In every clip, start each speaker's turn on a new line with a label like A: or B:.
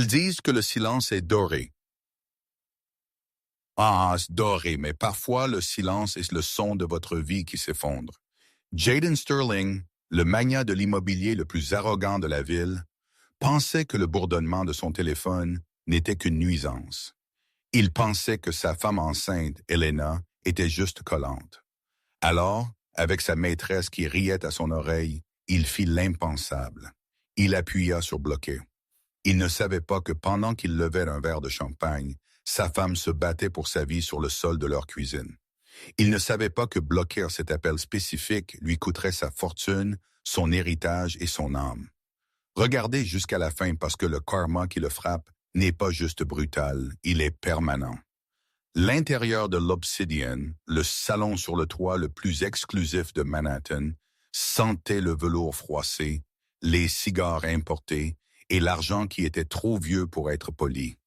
A: Ils disent que le silence est doré. Ah, c'est doré, mais parfois le silence est le son de votre vie qui s'effondre. Jaden Sterling, le magnat de l'immobilier le plus arrogant de la ville, pensait que le bourdonnement de son téléphone n'était qu'une nuisance. Il pensait que sa femme enceinte, Elena, était juste collante. Alors, avec sa maîtresse qui riait à son oreille, il fit l'impensable. Il appuya sur bloquer. Il ne savait pas que pendant qu'il levait un verre de champagne, sa femme se battait pour sa vie sur le sol de leur cuisine. Il ne savait pas que bloquer cet appel spécifique lui coûterait sa fortune, son héritage et son âme. Regardez jusqu'à la fin parce que le karma qui le frappe n'est pas juste brutal, il est permanent. L'intérieur de l'Obsidian, le salon sur le toit le plus exclusif de Manhattan, sentait le velours froissé, les cigares importés et l'argent qui était trop vieux pour être poli.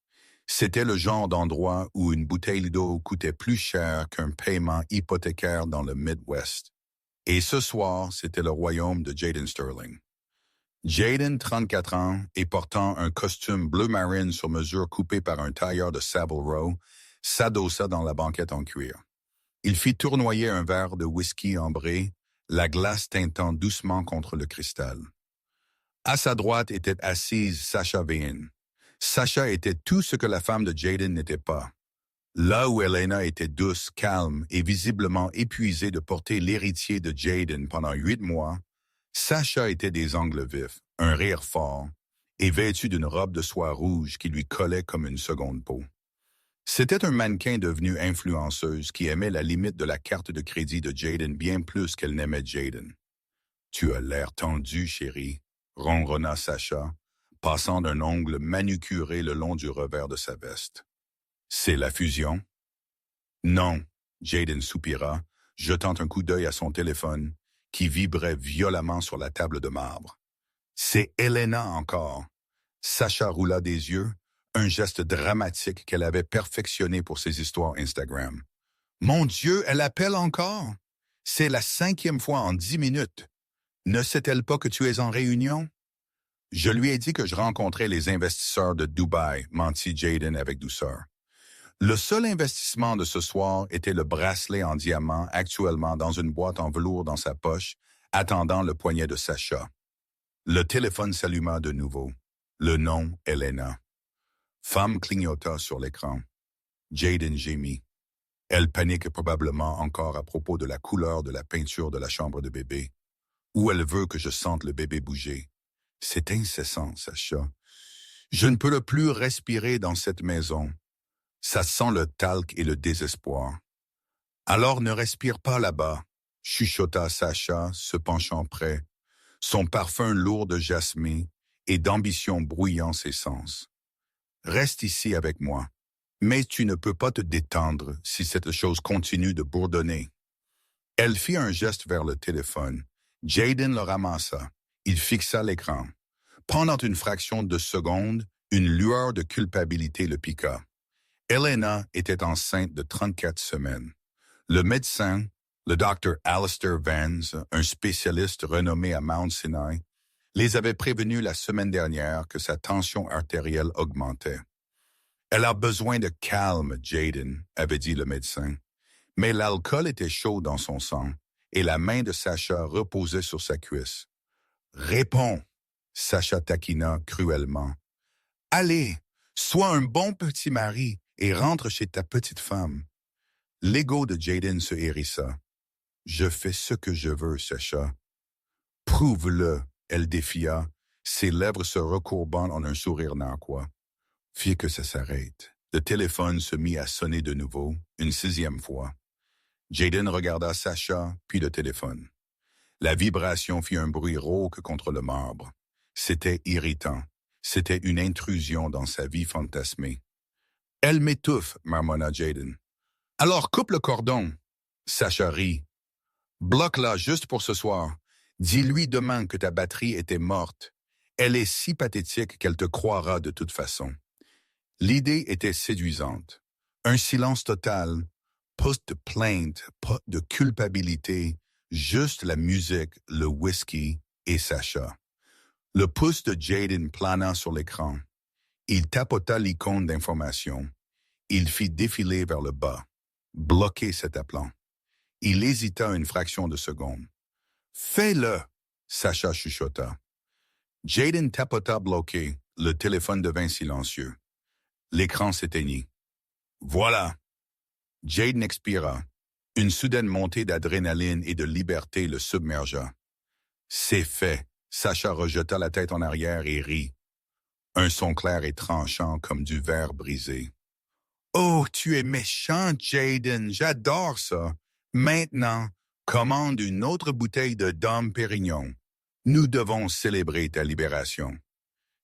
A: C'était le genre d'endroit où une bouteille d'eau coûtait plus cher qu'un paiement hypothécaire dans le Midwest. Et ce soir, c'était le royaume de Jaden Sterling. Jaden, 34 ans, et portant un costume bleu marine sur mesure coupé par un tailleur de Savile Row, s'adossa dans la banquette en cuir. Il fit tournoyer un verre de whisky ambré, la glace tintant doucement contre le cristal. À sa droite était assise Sasha Vane. Sasha était tout ce que la femme de Jaden n'était pas. Là où Elena était douce, calme et visiblement épuisée de porter l'héritier de Jaden pendant 8 mois, Sasha était des angles vifs, un rire fort, et vêtue d'une robe de soie rouge qui lui collait comme une seconde peau. C'était un mannequin devenu influenceuse qui aimait la limite de la carte de crédit de Jaden bien plus qu'elle n'aimait Jaden. « Tu as l'air tendu, chérie », ronronna Sasha, passant d'un ongle manucuré le long du revers de sa veste. « C'est la fusion? » « Non, » Jaden soupira, jetant un coup d'œil à son téléphone, qui vibrait violemment sur la table de marbre. « C'est Elena encore. » Sasha roula des yeux, un geste dramatique qu'elle avait perfectionné pour ses histoires Instagram. « Mon Dieu, elle appelle encore? C'est la 5e fois en 10 minutes. Ne sait-elle pas que tu es en réunion? » « Je lui ai dit que je rencontrais les investisseurs de Dubaï, » mentit Jaden avec douceur. Le seul investissement de ce soir était le bracelet en diamant actuellement dans une boîte en velours dans sa poche, attendant le poignet de Sasha. Le téléphone s'alluma de nouveau. Le nom, Elena. Femme clignota sur l'écran. Jaden gémit. Elle panique probablement encore à propos de la couleur de la peinture de la chambre de bébé. Ou elle veut que je sente le bébé bouger. C'est incessant, Sasha. Je ne peux plus respirer dans cette maison. Ça sent le talc et le désespoir. Alors ne respire pas là-bas, chuchota Sasha, se penchant près, son parfum lourd de jasmin et d'ambition brouillant ses sens. Reste ici avec moi, mais tu ne peux pas te détendre si cette chose continue de bourdonner. Elle fit un geste vers le téléphone. Jaden le ramassa. Il fixa l'écran. Pendant une fraction de seconde, une lueur de culpabilité le piqua. Elena était enceinte de 34 semaines. Le médecin, le Dr. Alistair Vance, un spécialiste renommé à Mount Sinai, les avait prévenus la semaine dernière que sa tension artérielle augmentait. « Elle a besoin de calme, Jaden », avait dit le médecin. Mais l'alcool était chaud dans son sang et la main de Sasha reposait sur sa cuisse. « Réponds », Sasha taquina cruellement. « Allez, sois un bon petit mari et rentre chez ta petite femme. » L'ego de Jaden se hérissa. « Je fais ce que je veux, Sasha. »« Prouve-le », elle défia, ses lèvres se recourbant en un sourire narquois. Fit que ça s'arrête. Le téléphone se mit à sonner de nouveau, une 6e fois. Jaden regarda Sasha, puis le téléphone. La vibration fit un bruit rauque contre le marbre. C'était irritant. C'était une intrusion dans sa vie fantasmée. « Elle m'étouffe, » marmonna Jaden. « Alors coupe le cordon. » Sasha rit. « Bloque-la juste pour ce soir. Dis-lui demain que ta batterie était morte. Elle est si pathétique qu'elle te croira de toute façon. » L'idée était séduisante. Un silence total, pas de plainte, pas de culpabilité, juste la musique, le whisky et Sasha. Le pouce de Jaden plana sur l'écran. Il tapota l'icône d'information. Il fit défiler vers le bas. Bloquer cet appelant. Il hésita une fraction de seconde. « Fais-le !» Sacha chuchota. Jayden tapota bloqué. Le téléphone devint silencieux. L'écran s'éteignit. « Voilà !» Jayden expira. Une soudaine montée d'adrénaline et de liberté le submergea. « C'est fait !» Sacha rejeta la tête en arrière et rit. Un son clair et tranchant comme du verre brisé. « Oh, tu es méchant, Jayden, j'adore ça. Maintenant, commande une autre bouteille de Dom Pérignon. Nous devons célébrer ta libération. »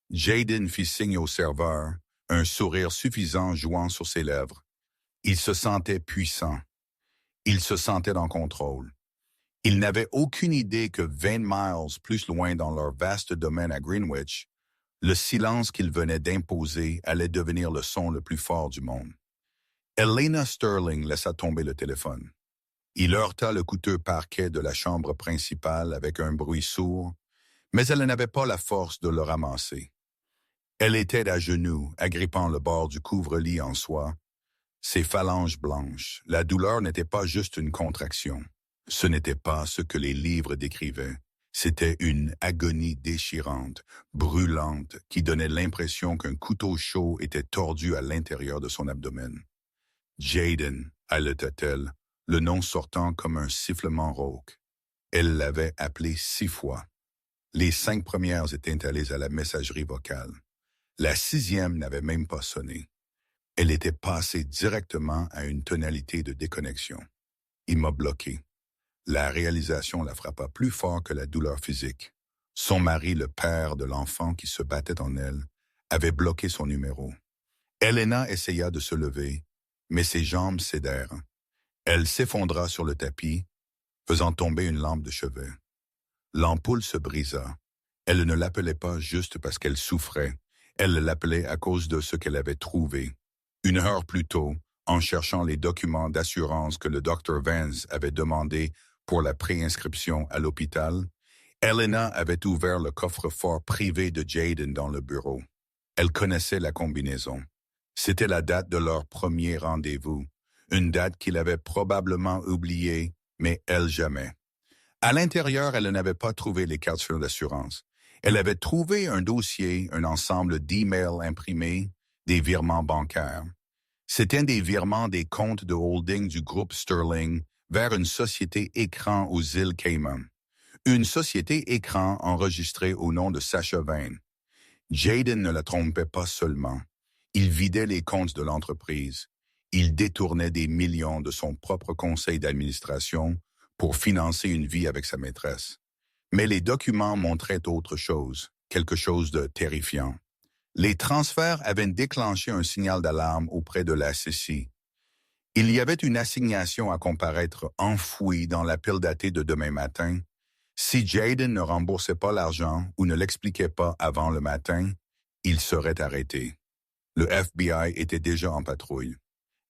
A: Jayden fit signe au serveur, un sourire suffisant jouant sur ses lèvres. Il se sentait puissant. Il se sentait en contrôle. Il n'avait aucune idée que 20 miles plus loin dans leur vaste domaine à Greenwich, le silence qu'il venait d'imposer allait devenir le son le plus fort du monde. Elena Sterling laissa tomber le téléphone. Il heurta le coûteux parquet de la chambre principale avec un bruit sourd, mais elle n'avait pas la force de le ramasser. Elle était à genoux, agrippant le bord du couvre-lit en soie. Ses phalanges blanches, la douleur n'était pas juste une contraction. Ce n'était pas ce que les livres décrivaient. C'était une agonie déchirante, brûlante, qui donnait l'impression qu'un couteau chaud était tordu à l'intérieur de son abdomen. « Jayden » haleta-t-elle, le nom sortant comme un sifflement rauque. Elle l'avait appelé 6 fois. Les 5 premières étaient allées à la messagerie vocale. La 6e n'avait même pas sonné. Elle était passée directement à une tonalité de déconnexion. Il m'a bloqué. La réalisation la frappa plus fort que la douleur physique. Son mari, le père de l'enfant qui se battait en elle, avait bloqué son numéro. Elena essaya de se lever, mais ses jambes cédèrent. Elle s'effondra sur le tapis, faisant tomber une lampe de chevet. L'ampoule se brisa. Elle ne l'appelait pas juste parce qu'elle souffrait. Elle l'appelait à cause de ce qu'elle avait trouvé. 1 heure plus tôt, en cherchant les documents d'assurance que le Dr. Vance avait demandé pour la préinscription à l'hôpital, Elena avait ouvert le coffre-fort privé de Jayden dans le bureau. Elle connaissait la combinaison. C'était la date de leur premier rendez-vous, une date qu'il avait probablement oubliée, mais elle jamais. À l'intérieur, elle n'avait pas trouvé les cartes d'assurance. Elle avait trouvé un dossier, un ensemble d'emails imprimés, des virements bancaires. C'étaient des virements des comptes de holding du groupe Sterling vers une société écran aux îles Cayman. Une société écran enregistrée au nom de Sacha Vane. Jayden ne la trompait pas seulement. Il vidait les comptes de l'entreprise. Il détournait des millions de son propre conseil d'administration pour financer une vie avec sa maîtresse. Mais les documents montraient autre chose, quelque chose de terrifiant. Les transferts avaient déclenché un signal d'alarme auprès de la SEC. Il y avait une assignation à comparaître enfouie dans la pile datée de demain matin. Si Jayden ne remboursait pas l'argent ou ne l'expliquait pas avant le matin, il serait arrêté. Le FBI était déjà en patrouille.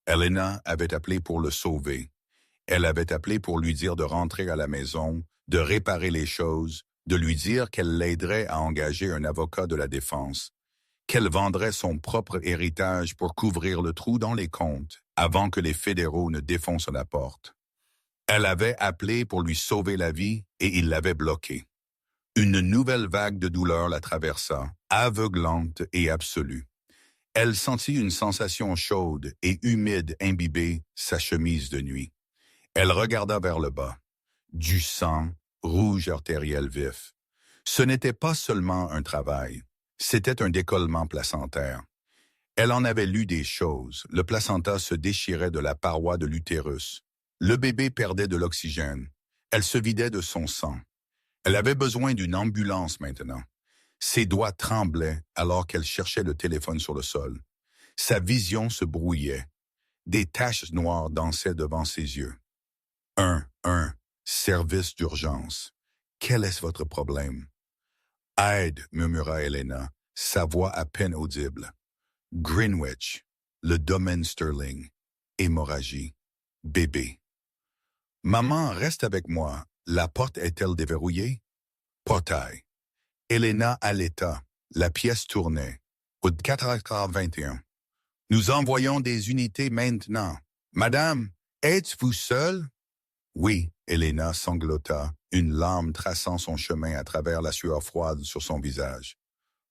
A: Elena avait appelé pour le sauver. Elle avait appelé pour lui dire de rentrer à la maison, de réparer les choses, de lui dire qu'elle l'aiderait à engager un avocat de la défense, qu'elle vendrait son propre héritage pour couvrir le trou dans les comptes avant que les fédéraux ne défoncent la porte. Elle avait appelé pour lui sauver la vie et il l'avait bloqué. Une nouvelle vague de douleur la traversa, aveuglante et absolue. Elle sentit une sensation chaude et humide imbiber sa chemise de nuit. Elle regarda vers le bas. Du sang, rouge artériel vif. Ce n'était pas seulement un travail, c'était un décollement placentaire. Elle en avait lu des choses. Le placenta se déchirait de la paroi de l'utérus. Le bébé perdait de l'oxygène. Elle se vidait de son sang. Elle avait besoin d'une ambulance maintenant. Ses doigts tremblaient alors qu'elle cherchait le téléphone sur le sol. Sa vision se brouillait. Des taches noires dansaient devant ses yeux. Service d'urgence. Quel est votre problème? Aide, murmura Elena, sa voix à peine audible. Greenwich, le domaine Sterling, hémorragie, bébé. Maman, reste avec moi. La porte est-elle déverrouillée? Portail. Elena allaita. La pièce tournait. Au 4h21. Nous envoyons des unités maintenant. Madame, êtes-vous seule? Oui, Elena sanglota, une larme traçant son chemin à travers la sueur froide sur son visage.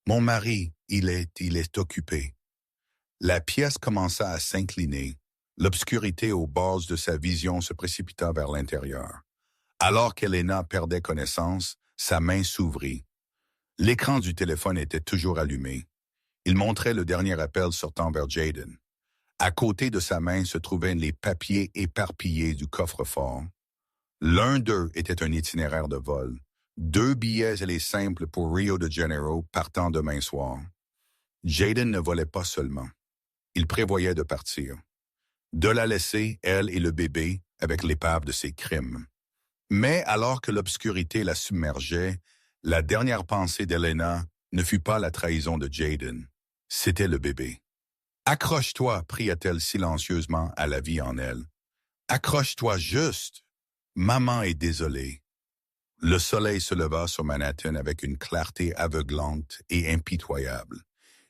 A: Mon mari, il est occupé. La pièce commença à s'incliner. L'obscurité aux bases de sa vision se précipita vers l'intérieur. Alors qu'Elena perdait connaissance, sa main s'ouvrit. L'écran du téléphone était toujours allumé. Il montrait le dernier appel sortant vers Jayden. À côté de sa main se trouvaient les papiers éparpillés du coffre-fort. L'un d'eux était un itinéraire de vol. 2 billets et les simples pour Rio de Janeiro partant demain soir. Jayden ne volait pas seulement. Il prévoyait de partir. De la laisser, elle et le bébé, avec l'épave de ses crimes. Mais alors que l'obscurité la submergeait, la dernière pensée d'Elena ne fut pas la trahison de Jayden. C'était le bébé. « Accroche-toi » pria-t-elle silencieusement à la vie en elle. « Accroche-toi juste. Maman est désolée. » Le soleil se leva sur Manhattan avec une clarté aveuglante et impitoyable.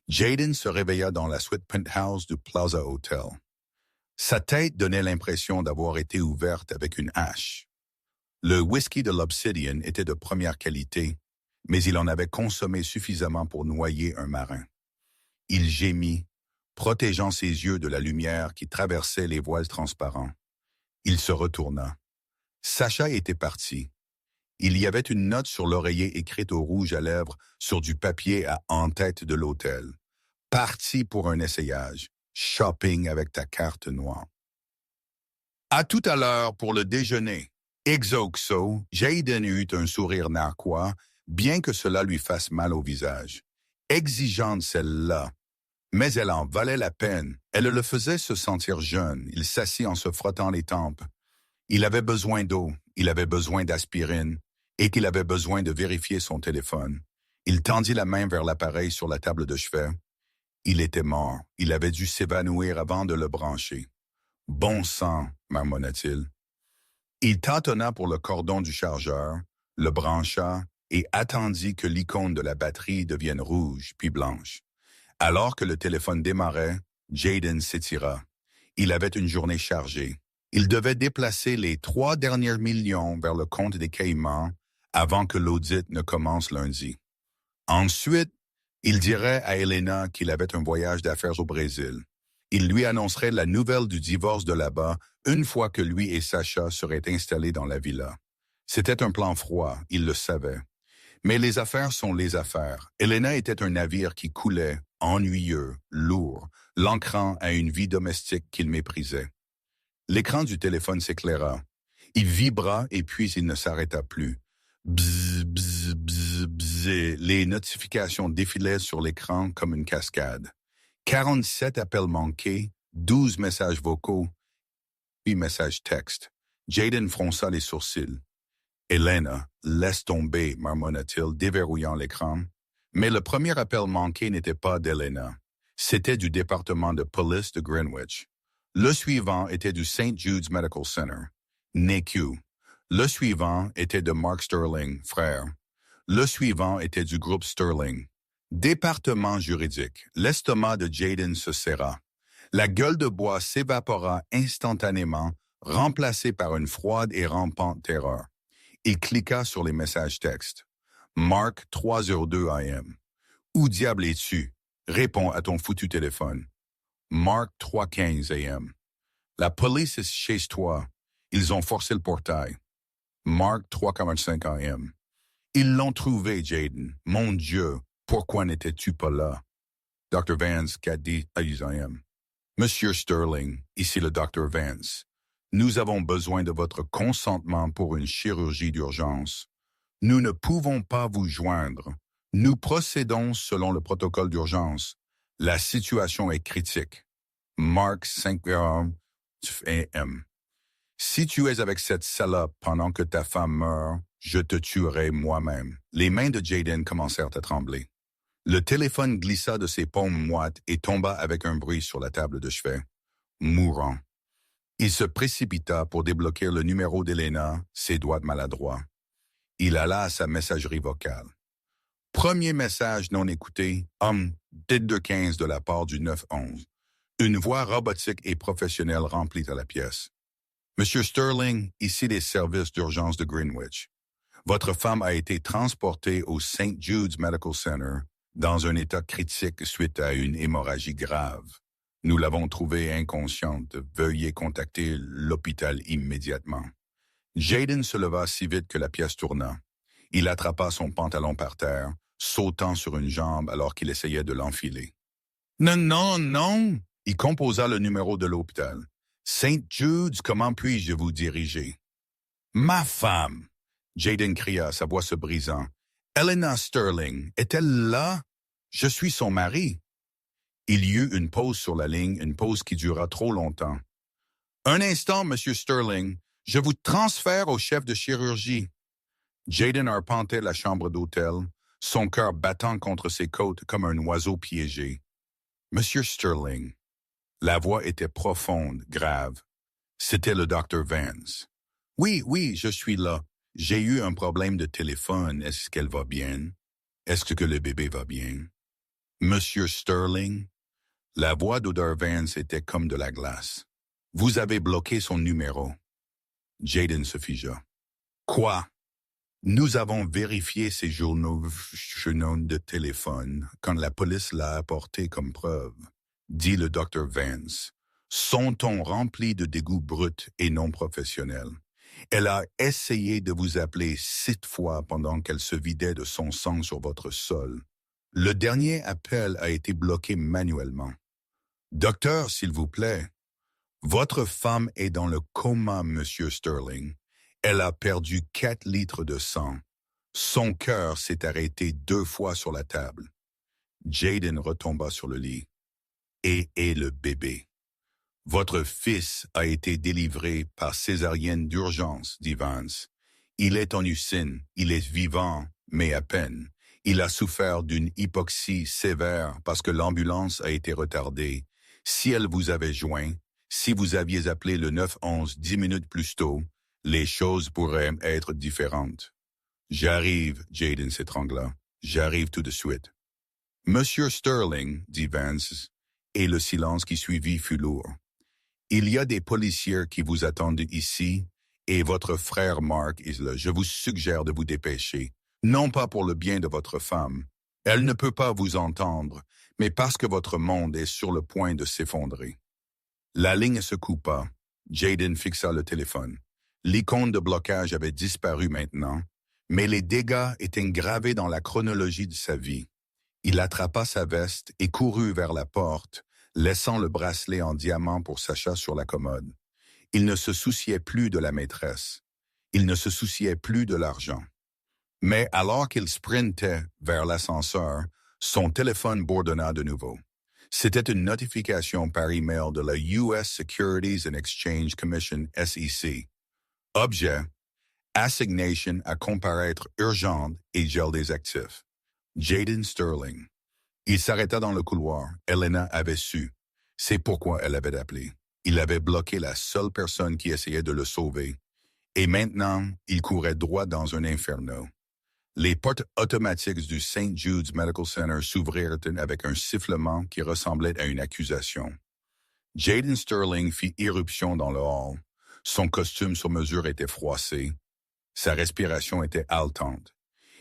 A: Jayden se réveilla dans la suite penthouse du Plaza Hotel. Sa tête donnait l'impression d'avoir été ouverte avec une hache. Le whisky de l'Obsidian était de première qualité, mais il en avait consommé suffisamment pour noyer un marin. Il gémit, protégeant ses yeux de la lumière qui traversait les voiles transparents. Il se retourna. Sacha était parti. Il y avait une note sur l'oreiller écrite au rouge à lèvres sur du papier à en-tête de l'hôtel. « Parti pour un essayage. Shopping avec ta carte noire. » À tout à l'heure pour le déjeuner. Exoxo, Jayden eut un sourire narquois, bien que cela lui fasse mal au visage. Exigeante celle-là. Mais elle en valait la peine. Elle le faisait se sentir jeune. Il s'assit en se frottant les tempes. Il avait besoin d'eau, il avait besoin d'aspirine, et qu'il avait besoin de vérifier son téléphone. Il tendit la main vers l'appareil sur la table de chevet. Il était mort. Il avait dû s'évanouir avant de le brancher. « Bon sang » marmonna-t-il. Il tâtonna pour le cordon du chargeur, le brancha et attendit que l'icône de la batterie devienne rouge puis blanche. Alors que le téléphone démarrait, Jayden s'étira. Il avait une journée chargée. Il devait déplacer les 3 derniers millions vers le compte des Caïmans avant que l'audit ne commence lundi. Ensuite, il dirait à Elena qu'il avait un voyage d'affaires au Brésil. Il lui annoncerait la nouvelle du divorce de là-bas une fois que lui et Sacha seraient installés dans la villa. C'était un plan froid, il le savait. Mais les affaires sont les affaires. Elena était un navire qui coulait, ennuyeux, lourd, l'ancrant à une vie domestique qu'il méprisait. L'écran du téléphone s'éclaira. Il vibra et puis il ne s'arrêta plus. Bzz, bzz, bzz, bzz. Les notifications défilaient sur l'écran comme une cascade. 47 appels manqués, 12 messages vocaux, 8 messages textes. Jayden fronça les sourcils. « Elena, laisse tomber » marmonna-t-il, déverrouillant l'écran. Mais le premier appel manqué n'était pas d'Elena. C'était du département de police de Greenwich. Le suivant était du St. Jude's Medical Center, NICU. Le suivant était de Mark Sterling, frère. Le suivant était du groupe Sterling. Département juridique. L'estomac de Jayden se serra. La gueule de bois s'évapora instantanément, remplacée par une froide et rampante terreur. Il cliqua sur les messages textes. Mark 3h02 AM. Où diable es-tu? Réponds à ton foutu téléphone. Mark 3h15 AM. La police est chez toi. Ils ont forcé le portail. Mark 3h45 AM. Ils l'ont trouvé, Jayden. Mon Dieu, pourquoi n'étais-tu pas là? Dr. Vance, 4h10 AM. Monsieur Sterling, ici le Dr. Vance. Nous avons besoin de votre consentement pour une chirurgie d'urgence. Nous ne pouvons pas vous joindre. Nous procédons selon le protocole d'urgence. La situation est critique. Mark 5h AM. Si tu es avec cette salope pendant que ta femme meurt, je te tuerai moi-même. Les mains de Jayden commencèrent à trembler. Le téléphone glissa de ses paumes moites et tomba avec un bruit sur la table de chevet. Mourant. Il se précipita pour débloquer le numéro d'Elena, ses doigts maladroits. Il alla à sa messagerie vocale. Premier message non écouté, homme Tête de 15 de la part du 911. Une voix robotique et professionnelle remplit à la pièce. Monsieur Sterling, ici les services d'urgence de Greenwich. Votre femme a été transportée au St. Jude's Medical Center dans un état critique suite à une hémorragie grave. Nous l'avons trouvée inconsciente. Veuillez contacter l'hôpital immédiatement. Jaden se leva si vite que la pièce tourna. Il attrapa son pantalon par terre, sautant sur une jambe alors qu'il essayait de l'enfiler. Non, non, non! Il composa le numéro de l'hôpital. St. Jude's, comment puis-je vous diriger? Ma femme! Jaden cria, sa voix se brisant. Elena Sterling, est-elle là? Je suis son mari. Il y eut une pause sur la ligne, une pause qui dura trop longtemps. Un instant, Monsieur Sterling, je vous transfère au chef de chirurgie. Jaden arpentait la chambre d'hôtel, son cœur battant contre ses côtes comme un oiseau piégé. Monsieur Sterling. La voix était profonde, grave. C'était le docteur Vance. Oui, je suis là. J'ai eu un problème de téléphone. Est-ce qu'elle va bien? Est-ce que le bébé va bien? Monsieur Sterling? La voix d'Odor Vance était comme de la glace. Vous avez bloqué son numéro. Jaden se figea. Quoi? Nous avons vérifié ses journaux de téléphone quand la police l'a apporté comme preuve, dit le docteur Vance, son ton rempli de dégoût brut et non professionnel. Elle a essayé de vous appeler 7 fois pendant qu'elle se vidait de son sang sur votre sol. Le dernier appel a été bloqué manuellement. Docteur, s'il vous plaît, votre femme est dans le coma, Monsieur Sterling. Elle a perdu 4 litres de sang. Son cœur s'est arrêté 2 fois sur la table. Jaden retomba sur le lit. Et le bébé. Votre fils a été délivré par césarienne d'urgence, dit Vance. Il est en UCIN, il est vivant, mais à peine. Il a souffert d'une hypoxie sévère parce que l'ambulance a été retardée. Si elle vous avait joint, si vous aviez appelé le 911 10 minutes plus tôt, les choses pourraient être différentes. J'arrive, Jaden s'étrangla. J'arrive tout de suite. Monsieur Sterling, dit Vance, et le silence qui suivit fut lourd. Il y a des policiers qui vous attendent ici, et votre frère Mark est là. Je vous suggère de vous dépêcher, non pas pour le bien de votre femme. Elle ne peut pas vous entendre, mais parce que votre monde est sur le point de s'effondrer. La ligne se coupa. Jaden fixa le téléphone. L'icône de blocage avait disparu maintenant, mais les dégâts étaient gravés dans la chronologie de sa vie. Il attrapa sa veste et courut vers la porte, laissant le bracelet en diamant pour Sacha sur la commode. Il ne se souciait plus de la maîtresse. Il ne se souciait plus de l'argent. Mais alors qu'il sprintait vers l'ascenseur, son téléphone bourdonna de nouveau. C'était une notification par email de la US Securities and Exchange Commission SEC. Objet, assignation à comparaître urgente et gel des actifs. Jaden Sterling. Il s'arrêta dans le couloir. Elena avait su. C'est pourquoi elle avait appelé. Il avait bloqué la seule personne qui essayait de le sauver. Et maintenant, il courait droit dans un inferno. Les portes automatiques du St. Jude's Medical Center s'ouvrirent avec un sifflement qui ressemblait à une accusation. Jaden Sterling fit irruption dans le hall. Son costume sur mesure était froissé. Sa respiration était haletante.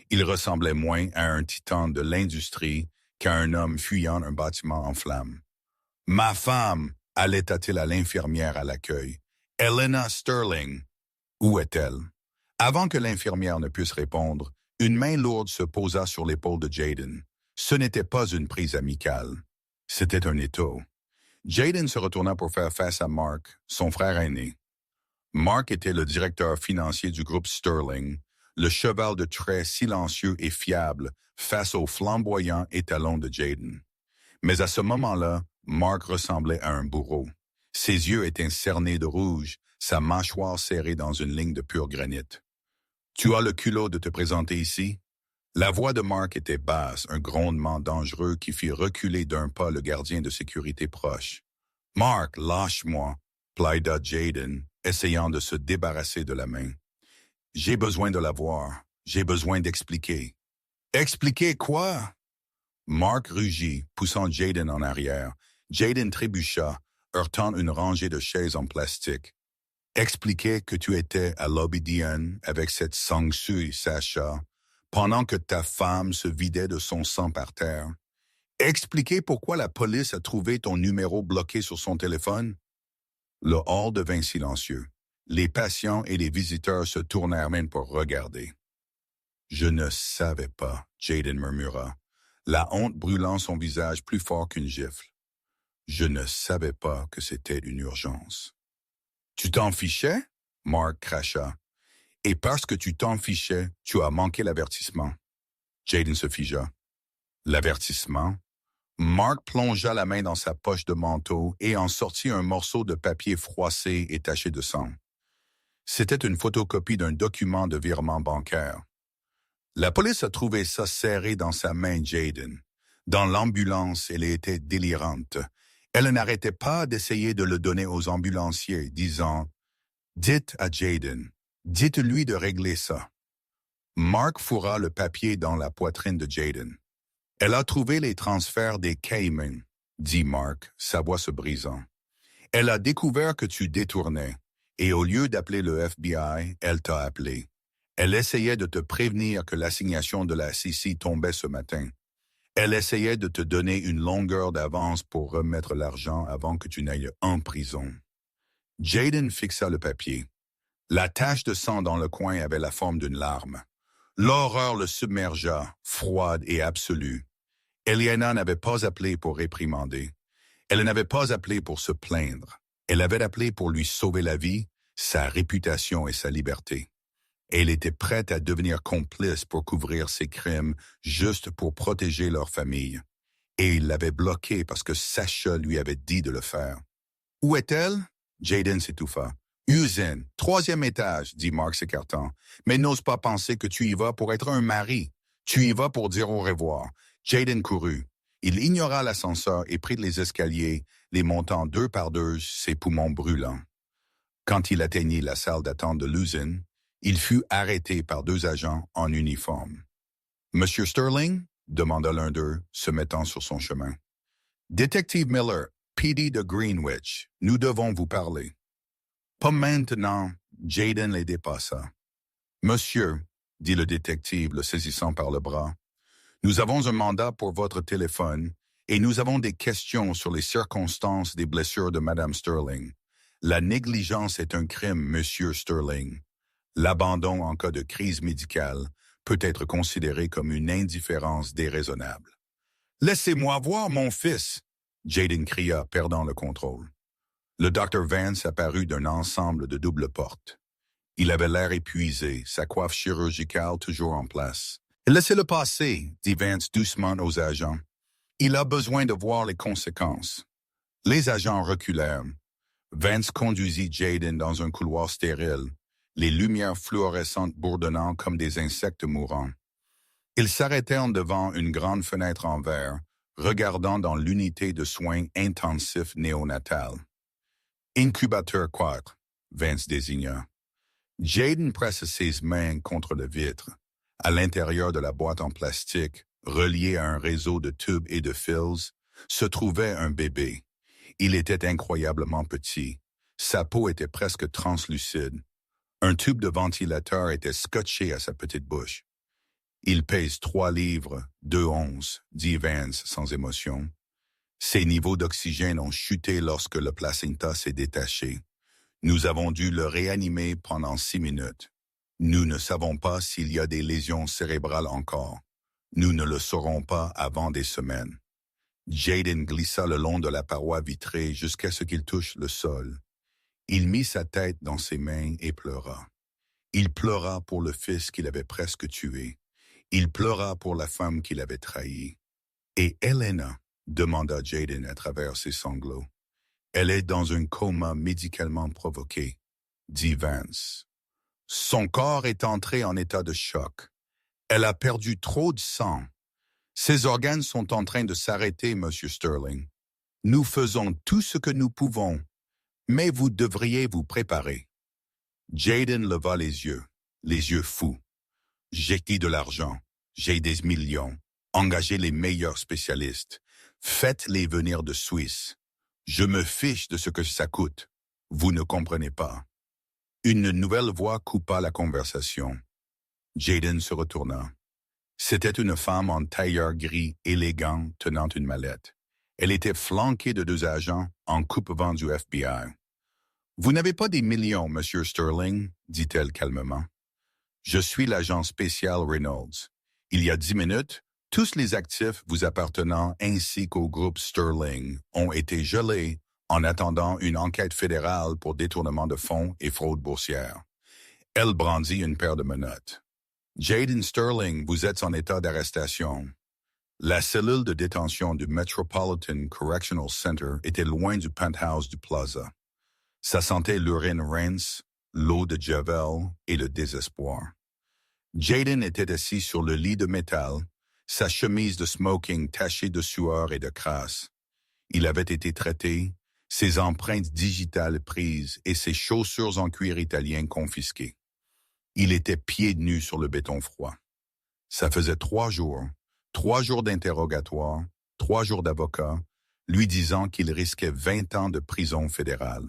A: Il ressemblait moins à un titan de l'industrie qu'à un homme fuyant un bâtiment en flammes. « Ma femme !» allaita-t-il à l'infirmière à l'accueil. « Elena Sterling !» Où est-elle? Avant que l'infirmière ne puisse répondre, une main lourde se posa sur l'épaule de Jaden. Ce n'était pas une prise amicale. C'était un étau. Jaden se retourna pour faire face à Mark, son frère aîné. Mark était le directeur financier du groupe Sterling, le cheval de trait silencieux et fiable face au flamboyant étalon de Jaden. Mais à ce moment-là, Mark ressemblait à un bourreau. Ses yeux étaient cernés de rouge, sa mâchoire serrée dans une ligne de pur granit. « Tu as le culot de te présenter ici? » La voix de Mark était basse, un grondement dangereux qui fit reculer d'un pas le gardien de sécurité proche. « Mark, lâche-moi » plaida Jaden, essayant de se débarrasser de la main. « J'ai besoin de la voir. J'ai besoin d'expliquer. »« Expliquer quoi? » Mark rugit, poussant Jayden en arrière. Jayden trébucha, heurtant une rangée de chaises en plastique. Expliquer que tu étais à l'Obédian avec cette sangsue Sacha, pendant que ta femme se vidait de son sang par terre. Expliquer pourquoi la police a trouvé ton numéro bloqué sur son téléphone. Le hall devint silencieux. Les patients et les visiteurs se tournèrent même pour regarder. Je ne savais pas, Jayden murmura, la honte brûlant son visage plus fort qu'une gifle. Je ne savais pas que c'était une urgence. Tu t'en fichais? Mark cracha. Et parce que tu t'en fichais, tu as manqué l'avertissement. Jayden se figea. L'avertissement? Mark plongea la main dans sa poche de manteau et en sortit un morceau de papier froissé et taché de sang. C'était une photocopie d'un document de virement bancaire. La police a trouvé ça serré dans sa main, Jayden. Dans l'ambulance, elle était délirante. Elle n'arrêtait pas d'essayer de le donner aux ambulanciers, disant « Dites à Jayden, dites-lui de régler ça. » Mark fourra le papier dans la poitrine de Jayden. « Elle a trouvé les transferts des Cayman, » dit Mark, sa voix se brisant. « Elle a découvert que tu détournais, et au lieu d'appeler le FBI, elle t'a appelé. Elle essayait de te prévenir que l'assignation de la CC tombait ce matin. Elle essayait de te donner une longueur d'avance pour remettre l'argent avant que tu n'ailles en prison. » Jayden fixa le papier. La tache de sang dans le coin avait la forme d'une larme. L'horreur le submergea, froide et absolue. Eliana n'avait pas appelé pour réprimander. Elle n'avait pas appelé pour se plaindre. Elle avait appelé pour lui sauver la vie, sa réputation et sa liberté. Elle était prête à devenir complice pour couvrir ses crimes, juste pour protéger leur famille. Et il l'avait bloquée parce que Sacha lui avait dit de le faire. « Où est-elle? » Jayden s'étouffa. « Usine, 3e étage, » dit Mark s'écartant. « Mais n'ose pas penser que tu y vas pour être un mari. Tu y vas pour dire au revoir. » Jayden courut. Il ignora l'ascenseur et prit les escaliers, les montant 2 par 2, ses poumons brûlants. Quand il atteignit la salle d'attente de l'usine, il fut arrêté par 2 agents en uniforme. « Monsieur Sterling ?» demanda l'un d'eux, se mettant sur son chemin. « Détective Miller, PD de Greenwich, nous devons vous parler. » « Pas maintenant. » Jayden les dépassa. « Monsieur, » dit le détective, le saisissant par le bras, « nous avons un mandat pour votre téléphone et nous avons des questions sur les circonstances des blessures de Madame Sterling. La négligence est un crime, Monsieur Sterling. L'abandon en cas de crise médicale peut être considéré comme une indifférence déraisonnable. »« Laissez-moi voir mon fils !» Jayden cria, perdant le contrôle. Le Dr. Vance apparut d'un ensemble de double portes. Il avait l'air épuisé, sa coiffe chirurgicale toujours en place. « Laissez-le passer », dit Vance doucement aux agents. « Il a besoin de voir les conséquences. » Les agents reculèrent. Vance conduisit Jayden dans un couloir stérile, les lumières fluorescentes bourdonnant comme des insectes mourants. Ils s'arrêtèrent devant une grande fenêtre en verre, regardant dans l'unité de soins intensifs néonatales. « Incubateur 4 », Vance désigna. Jayden pressa ses mains contre le vitre. À l'intérieur de la boîte en plastique, reliée à un réseau de tubes et de fils, se trouvait un bébé. Il était incroyablement petit. Sa peau était presque translucide. Un tube de ventilateur était scotché à sa petite bouche. « Il pèse 3 livres, 2 onces, » dit Vance sans émotion. Ses niveaux d'oxygène ont chuté lorsque le placenta s'est détaché. Nous avons dû le réanimer pendant 6 minutes. Nous ne savons pas s'il y a des lésions cérébrales encore. Nous ne le saurons pas avant des semaines. Jayden glissa le long de la paroi vitrée jusqu'à ce qu'il touche le sol. Il mit sa tête dans ses mains et pleura. Il pleura pour le fils qu'il avait presque tué. Il pleura pour la femme qu'il avait trahie. « Et Elena ?» demanda Jayden à travers ses sanglots. « Elle est dans un coma médicalement provoqué, » dit Vance. « Son corps est entré en état de choc. Elle a perdu trop de sang. Ses organes sont en train de s'arrêter, Monsieur Sterling. Nous faisons tout ce que nous pouvons, mais vous devriez vous préparer. » Jayden leva les yeux fous. « J'ai qui de l'argent, j'ai des millions. Engagez les meilleurs spécialistes. Faites-les venir de Suisse. Je me fiche de ce que ça coûte. Vous ne comprenez pas. Une nouvelle voix coupa la conversation. Jayden se retourna. C'était une femme en tailleur gris élégant tenant une mallette. Elle était flanquée de 2 agents en coupe-vent du FBI. « Vous n'avez pas des millions, Monsieur Sterling, dit-elle calmement. Je suis l'agent spécial Reynolds. Il y a 10 minutes, tous les actifs vous appartenant ainsi qu'au groupe Sterling ont été gelés en attendant une enquête fédérale pour détournement de fonds et fraude boursière. » Elle brandit une paire de menottes. « Jayden Sterling, vous êtes en état d'arrestation. » La cellule de détention du Metropolitan Correctional Center était loin du penthouse du Plaza. Ça sentait l'urine rince, l'eau de Javel et le désespoir. Jayden était assis sur le lit de métal, sa chemise de smoking tachée de sueur et de crasse. Il avait été traité, ses empreintes digitales prises et ses chaussures en cuir italien confisquées. Il était pieds nus sur le béton froid. Ça faisait 3 jours d'interrogatoire, 3 jours d'avocat, lui disant qu'il risquait 20 ans de prison fédérale.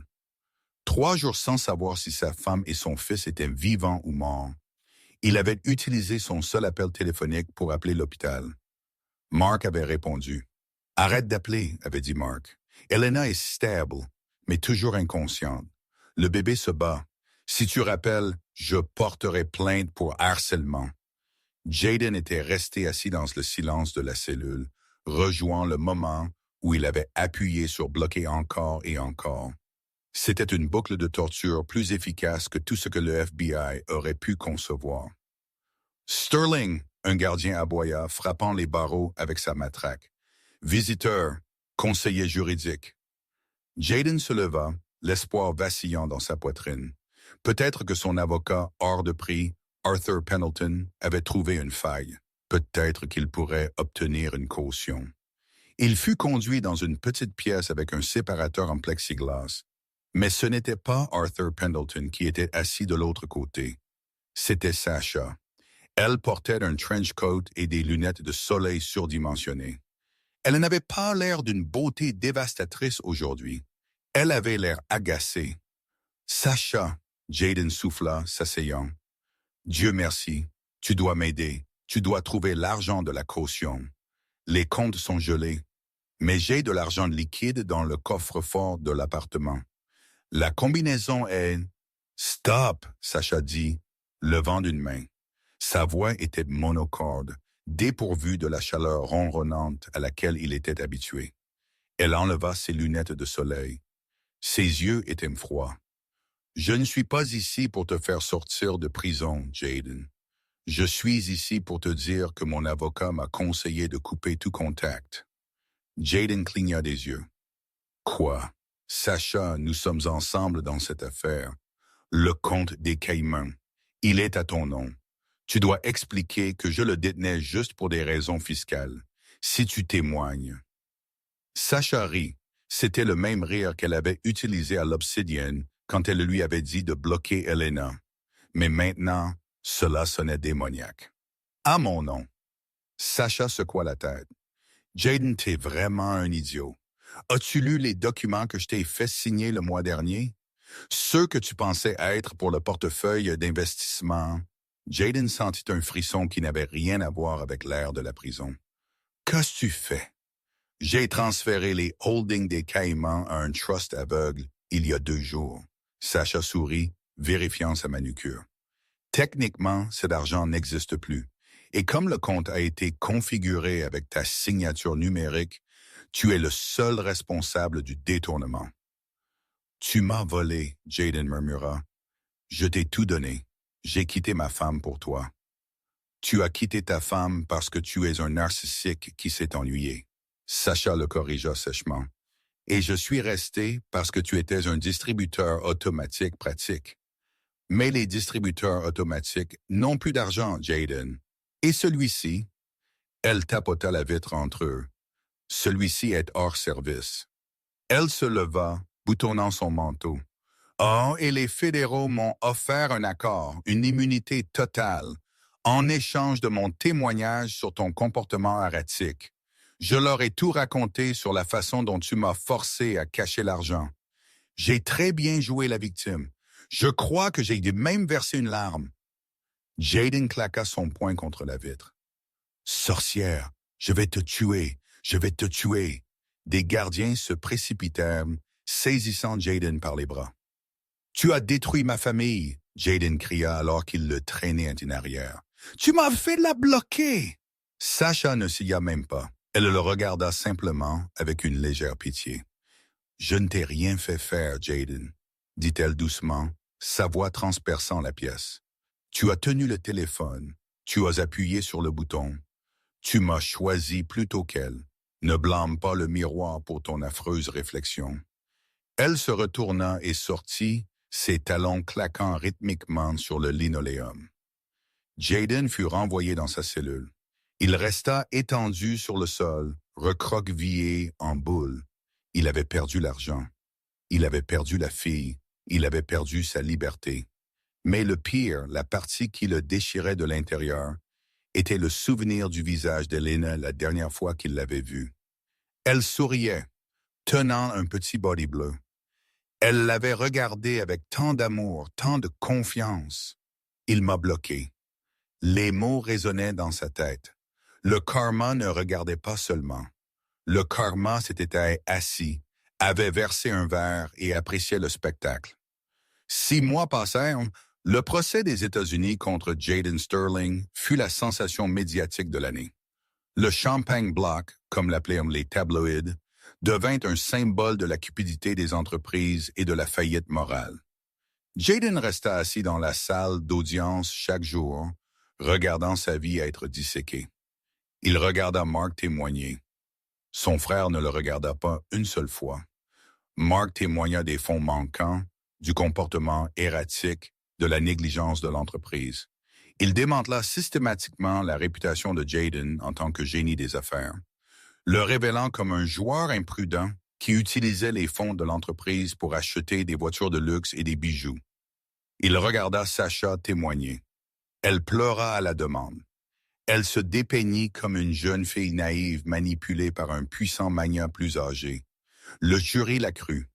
A: 3 jours sans savoir si sa femme et son fils étaient vivants ou morts. Il avait utilisé son seul appel téléphonique pour appeler l'hôpital. Mark avait répondu. « Arrête d'appeler, » avait dit Mark. « Elena est stable, mais toujours inconsciente. Le bébé se bat. Si tu rappelles, je porterai plainte pour harcèlement. » Jayden était resté assis dans le silence de la cellule, rejouant le moment où il avait appuyé sur bloquer encore et encore. C'était une boucle de torture plus efficace que tout ce que le FBI aurait pu concevoir. « Sterling !» un gardien aboya, frappant les barreaux avec sa matraque. « Visiteur, conseiller juridique. » Jayden se leva, l'espoir vacillant dans sa poitrine. Peut-être que son avocat, hors de prix, Arthur Pendleton, avait trouvé une faille. Peut-être qu'il pourrait obtenir une caution. Il fut conduit dans une petite pièce avec un séparateur en plexiglas. Mais ce n'était pas Arthur Pendleton qui était assis de l'autre côté. C'était Sasha. Elle portait un trench coat et des lunettes de soleil surdimensionnées. Elle n'avait pas l'air d'une beauté dévastatrice aujourd'hui. Elle avait l'air agacée. « Sasha !» Jayden souffla, s'asseyant. « Dieu merci, tu dois m'aider. Tu dois trouver l'argent de la caution. Les comptes sont gelés, mais j'ai de l'argent liquide dans le coffre-fort de l'appartement. La combinaison est... » « Stop !» Sasha dit, levant une main. Sa voix était monocorde, dépourvue de la chaleur ronronnante à laquelle il était habitué. Elle enleva ses lunettes de soleil. Ses yeux étaient froids. « Je ne suis pas ici pour te faire sortir de prison, Jayden. Je suis ici pour te dire que mon avocat m'a conseillé de couper tout contact. » Jayden cligna des yeux. « Quoi? Sasha, nous sommes ensemble dans cette affaire. Le comte des Caïmans. Il est à ton nom. Tu dois expliquer que je le détenais juste pour des raisons fiscales. Si tu témoignes. » Sasha rit. C'était le même rire qu'elle avait utilisé à l'Obsidian quand elle lui avait dit de bloquer Elena. Mais maintenant, cela sonnait démoniaque. « À mon nom. » Sasha secoua la tête. « Jayden, t'es vraiment un idiot. As-tu lu les documents que je t'ai fait signer le mois dernier? Ceux que tu pensais être pour le portefeuille d'investissement. » Jayden sentit un frisson qui n'avait rien à voir avec l'air de la prison. « Qu'as-tu que tu fais? » « J'ai transféré les holdings des Caïmans à un trust aveugle il y a 2 jours. » Sasha sourit, vérifiant sa manucure. « Techniquement, cet argent n'existe plus. Et comme le compte a été configuré avec ta signature numérique, tu es le seul responsable du détournement. »« Tu m'as volé, » Jayden murmura. « Je t'ai tout donné. J'ai quitté ma femme pour toi. »« Tu as quitté ta femme parce que tu es un narcissique qui s'est ennuyé. » Sasha le corrigea sèchement. « Et je suis resté parce que tu étais un distributeur automatique pratique. » « Mais les distributeurs automatiques n'ont plus d'argent, Jayden. Et celui-ci? » Elle tapota la vitre entre eux. « Celui-ci est hors service. » Elle se leva, boutonnant son manteau. « Oh, et les fédéraux m'ont offert un accord, une immunité totale. En échange de mon témoignage sur ton comportement erratique, je leur ai tout raconté sur la façon dont tu m'as forcé à cacher l'argent. J'ai très bien joué la victime. Je crois que j'ai même versé une larme. Jaden claqua son poing contre la vitre. Sorcière, je vais te tuer, je vais te tuer. Des gardiens se précipitèrent, saisissant Jaden par les bras. Tu as détruit ma famille, Jaden cria alors qu'il le traînait en arrière. Tu m'as fait la bloquer. Sasha ne s'y a même pas. Elle le regarda simplement avec une légère pitié. Je ne t'ai rien fait faire, Jaden, dit-elle doucement, sa voix transperçant la pièce. Tu as tenu le téléphone, tu as appuyé sur le bouton. Tu m'as choisi plutôt qu'elle. Ne blâme pas le miroir pour ton affreuse réflexion. Elle se retourna et sortit, ses talons claquant rythmiquement sur le linoléum. Jaden fut renvoyé dans sa cellule. Il resta étendu sur le sol, recroquevillé en boule. Il avait perdu l'argent. Il avait perdu la fille. Il avait perdu sa liberté. Mais le pire, la partie qui le déchirait de l'intérieur, était le souvenir du visage d'Elena la dernière fois qu'il l'avait vue. Elle souriait, tenant un petit body bleu. Elle l'avait regardé avec tant d'amour, tant de confiance. Il m'a bloqué. Les mots résonnaient dans sa tête. Le karma ne regardait pas seulement. Le karma s'était assis, avait versé un verre et appréciait le spectacle. 6 mois passèrent. Le procès des États-Unis contre Jaden Sterling fut la sensation médiatique de l'année. Le Champagne Block, comme l'appelaient les tabloïds, devint un symbole de la cupidité des entreprises et de la faillite morale. Jaden resta assis dans la salle d'audience chaque jour, regardant sa vie être disséquée. Il regarda Mark témoigner. Son frère ne le regarda pas une seule fois. Mark témoigna des fonds manquants, du comportement erratique, de la négligence de l'entreprise. Il démantela systématiquement la réputation de Jaden en tant que génie des affaires, le révélant comme un joueur imprudent qui utilisait les fonds de l'entreprise pour acheter des voitures de luxe et des bijoux. Il regarda Sasha témoigner. Elle pleura à la demande. Elle se dépeignit comme une jeune fille naïve manipulée par un puissant magnat plus âgé. Le jury la crut.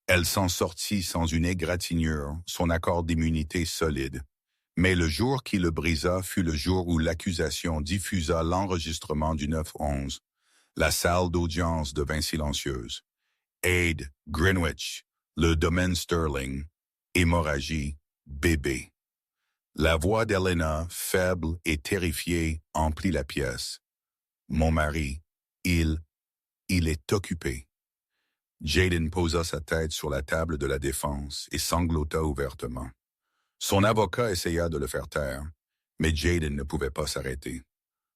A: Elle s'en sortit sans une égratignure, son accord d'immunité solide. Mais le jour qui le brisa fut le jour où l'accusation diffusa l'enregistrement du 9-11. La salle d'audience devint silencieuse. Aide, Greenwich, le domaine Sterling, hémorragie, bébé. La voix d'Elena, faible et terrifiée, emplit la pièce. Mon mari, il est occupé. Jaden posa sa tête sur la table de la défense et sanglota ouvertement. Son avocat essaya de le faire taire, mais Jaden ne pouvait pas s'arrêter.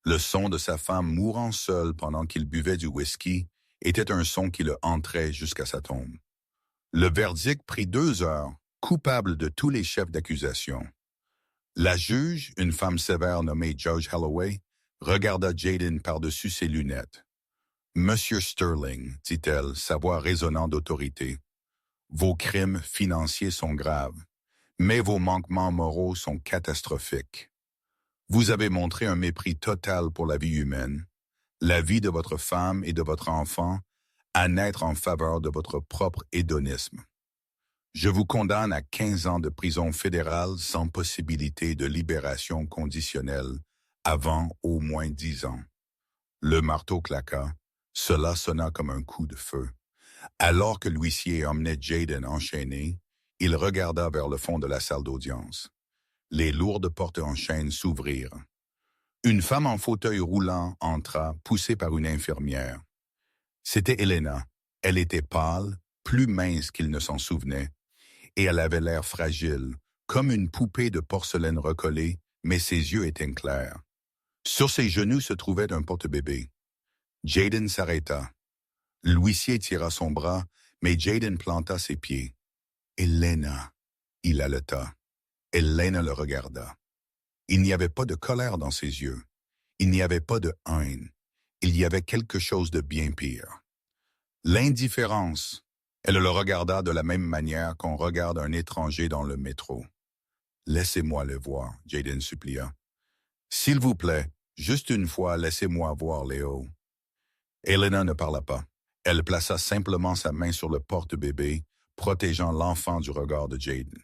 A: Le son de sa femme mourant seule pendant qu'il buvait du whisky était un son qui le entrait jusqu'à sa tombe. Le verdict prit 2 heures, coupable de tous les chefs d'accusation. La juge, une femme sévère nommée Judge Holloway, regarda Jaden par-dessus ses lunettes. « Monsieur Sterling, dit-elle, sa voix résonnant d'autorité, vos crimes financiers sont graves, mais vos manquements moraux sont catastrophiques. Vous avez montré un mépris total pour la vie humaine, la vie de votre femme et de votre enfant, à naître en faveur de votre propre hédonisme. Je vous condamne à 15 ans de prison fédérale sans possibilité de libération conditionnelle avant au moins 10 ans. » Le marteau claqua. Cela sonna comme un coup de feu. Alors que l'huissier emmenait Jaden enchaîné, il regarda vers le fond de la salle d'audience. Les lourdes portes en chêne s'ouvrirent. Une femme en fauteuil roulant entra, poussée par une infirmière. C'était Elena. Elle était pâle, plus mince qu'il ne s'en souvenait, et elle avait l'air fragile, comme une poupée de porcelaine recollée, mais ses yeux étaient clairs. Sur ses genoux se trouvait un porte-bébé. Jaden s'arrêta. L'huissier tira son bras, mais Jaden planta ses pieds. « Elena !» il haleta. Elena le regarda. Il n'y avait pas de colère dans ses yeux. Il n'y avait pas de haine. Il y avait quelque chose de bien pire. L'indifférence. Elle le regarda de la même manière qu'on regarde un étranger dans le métro. « Laissez-moi le voir, » Jaden supplia. S'il vous plaît, juste une fois, laissez-moi voir Léo. Elena ne parla pas. Elle plaça simplement sa main sur le porte-bébé, protégeant l'enfant du regard de Jaden.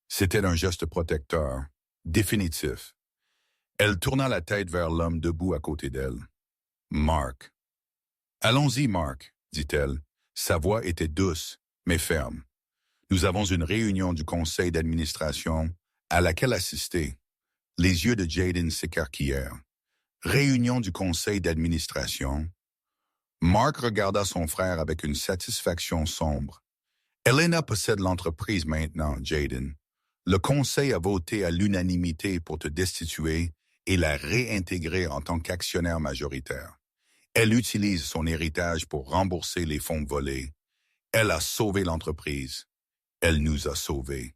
A: C'était un geste protecteur, définitif. Elle tourna la tête vers l'homme debout à côté d'elle. Mark. Allons-y, Mark, dit-elle. Sa voix était douce, mais ferme. Nous avons une réunion du conseil d'administration à laquelle assister. Les yeux de Jaden s'écarquillèrent. Réunion du conseil d'administration. Mark regarda son frère avec une satisfaction sombre. Elena possède l'entreprise maintenant, Jaden. Le conseil a voté à l'unanimité pour te destituer et la réintégrer en tant qu'actionnaire majoritaire. Elle utilise son héritage pour rembourser les fonds volés. Elle a sauvé l'entreprise. Elle nous a sauvés.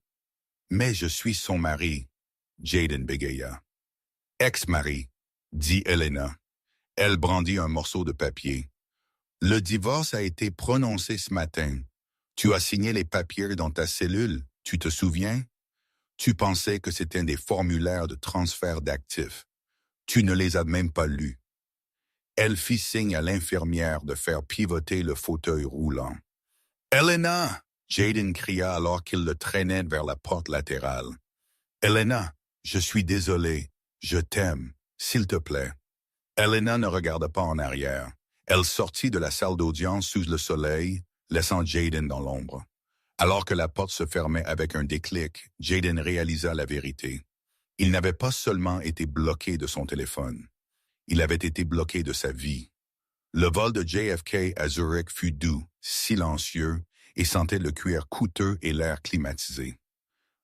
A: Mais je suis son mari, Jaden bégaya. Ex-mari, dit Elena. Elle brandit un morceau de papier. Le divorce a été prononcé ce matin. Tu as signé les papiers dans ta cellule, tu te souviens? Tu pensais que c'était des formulaires de transfert d'actifs. Tu ne les as même pas lus. Elle fit signe à l'infirmière de faire pivoter le fauteuil roulant. « Elena! » Jaden cria alors qu'il le traînait vers la porte latérale. « Elena, je suis désolé. Je t'aime. S'il te plaît. » Elena ne regarda pas en arrière. Elle sortit de la salle d'audience sous le soleil, laissant Jaden dans l'ombre. Alors que la porte se fermait avec un déclic, Jaden réalisa la vérité. Il n'avait pas seulement été bloqué de son téléphone. Il avait été bloqué de sa vie. Le vol de JFK à Zurich fut doux, silencieux, et sentait le cuir coûteux et l'air climatisé.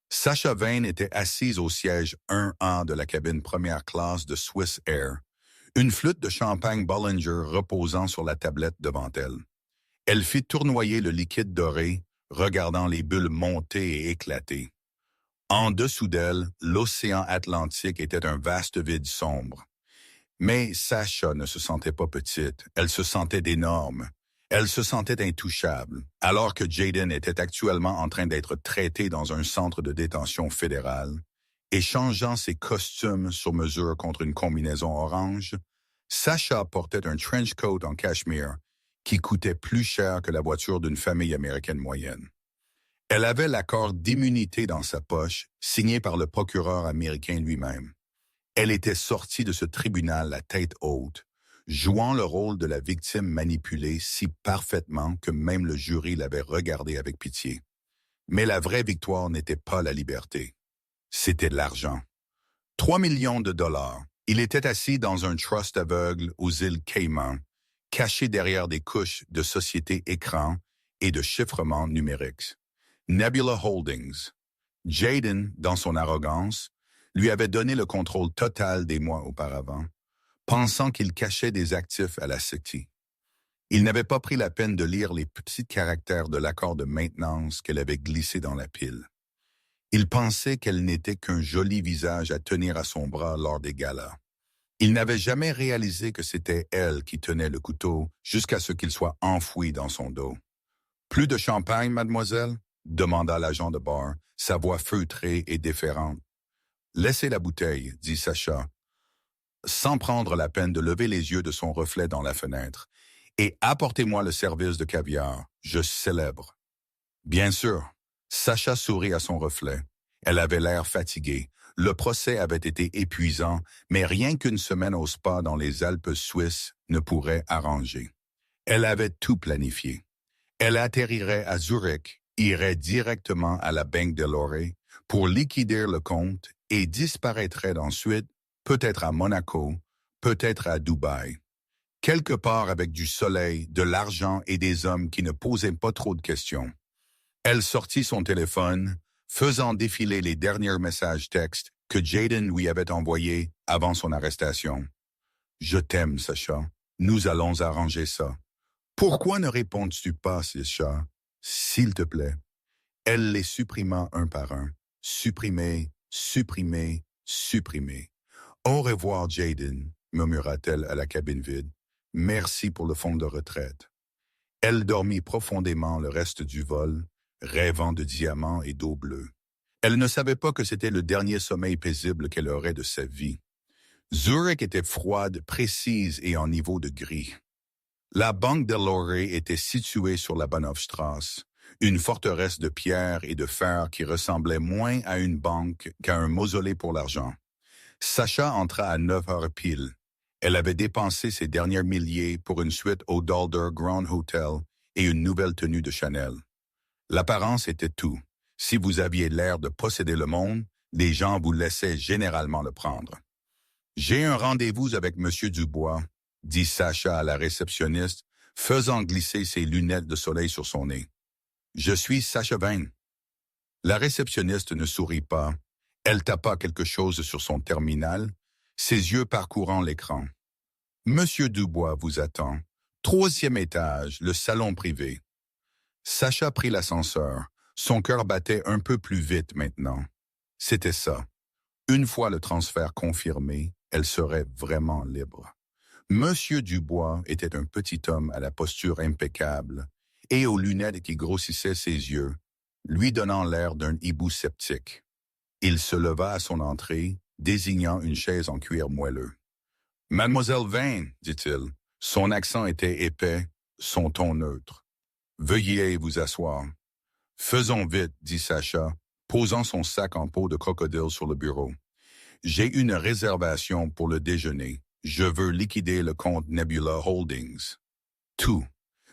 A: Sasha Vane était assise au siège 1A de la cabine première classe de Swiss Air, une flûte de champagne Bollinger reposant sur la tablette devant elle. Elle fit tournoyer le liquide doré, regardant les bulles monter et éclater. En dessous d'elle, l'océan Atlantique était un vaste vide sombre. Mais Sasha ne se sentait pas petite, elle se sentait énorme. Elle se sentait intouchable, alors que Jaden était actuellement en train d'être traité dans un centre de détention fédéral. Échangeant ses costumes sur mesure contre une combinaison orange, Sasha portait un trench coat en cachemire qui coûtait plus cher que la voiture d'une famille américaine moyenne. Elle avait l'accord d'immunité dans sa poche, signé par le procureur américain lui-même. Elle était sortie de ce tribunal la tête haute, jouant le rôle de la victime manipulée si parfaitement que même le jury l'avait regardée avec pitié. Mais la vraie victoire n'était pas la liberté. C'était l'argent. 3 millions de dollars. Il était assis dans un trust aveugle aux îles Caïmans, caché derrière des couches de société écran et de chiffrement numérique. Nebula Holdings. Jaden, dans son arrogance, lui avait donné le contrôle total des mois auparavant, pensant qu'il cachait des actifs à la City. Il n'avait pas pris la peine de lire les petits caractères de l'accord de maintenance qu'elle avait glissé dans la pile. Il pensait qu'elle n'était qu'un joli visage à tenir à son bras lors des galas. Il n'avait jamais réalisé que c'était elle qui tenait le couteau jusqu'à ce qu'il soit enfoui dans son dos. « Plus de champagne, mademoiselle ?» demanda l'agent de bar, sa voix feutrée et déférente. « Laissez la bouteille, » dit Sasha, sans prendre la peine de lever les yeux de son reflet dans la fenêtre. « Et apportez-moi le service de caviar, je célèbre. » Bien sûr, Sasha sourit à son reflet. Elle avait l'air fatiguée. Le procès avait été épuisant, mais rien qu'une semaine au spa dans les Alpes suisses ne pourrait arranger. Elle avait tout planifié. Elle atterrirait à Zurich, irait directement à la Banque de Loré pour liquider le compte et disparaîtrait ensuite, peut-être à Monaco, peut-être à Dubaï. Quelque part avec du soleil, de l'argent et des hommes qui ne posaient pas trop de questions. Elle sortit son téléphone, faisant défiler les derniers messages textes que Jaden lui avait envoyés avant son arrestation. « Je t'aime, Sasha. Nous allons arranger ça. »« Pourquoi ne réponds-tu pas, Sasha? S'il te plaît. » Elle les supprima un par un. Supprimer, supprimer, supprimer. « Au revoir, Jaden, » murmura-t-elle à la cabine vide. « Merci pour le fonds de retraite. » Elle dormit profondément le reste du vol, rêvant de diamants et d'eau bleue. Elle ne savait pas que c'était le dernier sommeil paisible qu'elle aurait de sa vie. Zurich était froide, précise et en niveau de gris. La banque Delore était située sur la Bahnhofstrasse, une forteresse de pierre et de fer qui ressemblait moins à une banque qu'à un mausolée pour l'argent. Sacha entra à 9 heures pile. Elle avait dépensé ses derniers milliers pour une suite au Dalder Grand Hotel et une nouvelle tenue de Chanel. L'apparence était tout. Si vous aviez l'air de posséder le monde, les gens vous laissaient généralement le prendre. « J'ai un rendez-vous avec Monsieur Dubois », dit Sacha à la réceptionniste, faisant glisser ses lunettes de soleil sur son nez. « Je suis Sacha Vane. » La réceptionniste ne sourit pas. Elle tapa quelque chose sur son terminal, ses yeux parcourant l'écran. « Monsieur Dubois vous attend. 3e étage, le salon privé. » Sacha prit l'ascenseur. Son cœur battait un peu plus vite maintenant. C'était ça. Une fois le transfert confirmé, elle serait vraiment libre. Monsieur Dubois était un petit homme à la posture impeccable et aux lunettes qui grossissaient ses yeux, lui donnant l'air d'un hibou sceptique. Il se leva à son entrée, désignant une chaise en cuir moelleux. « Mademoiselle Vane, dit-il. Son accent était épais, son ton neutre. « Veuillez vous asseoir. »« Faisons vite, dit Sacha, posant son sac en peau de crocodile sur le bureau. « J'ai une réservation pour le déjeuner. Je veux liquider le compte Nebula Holdings. » Tout.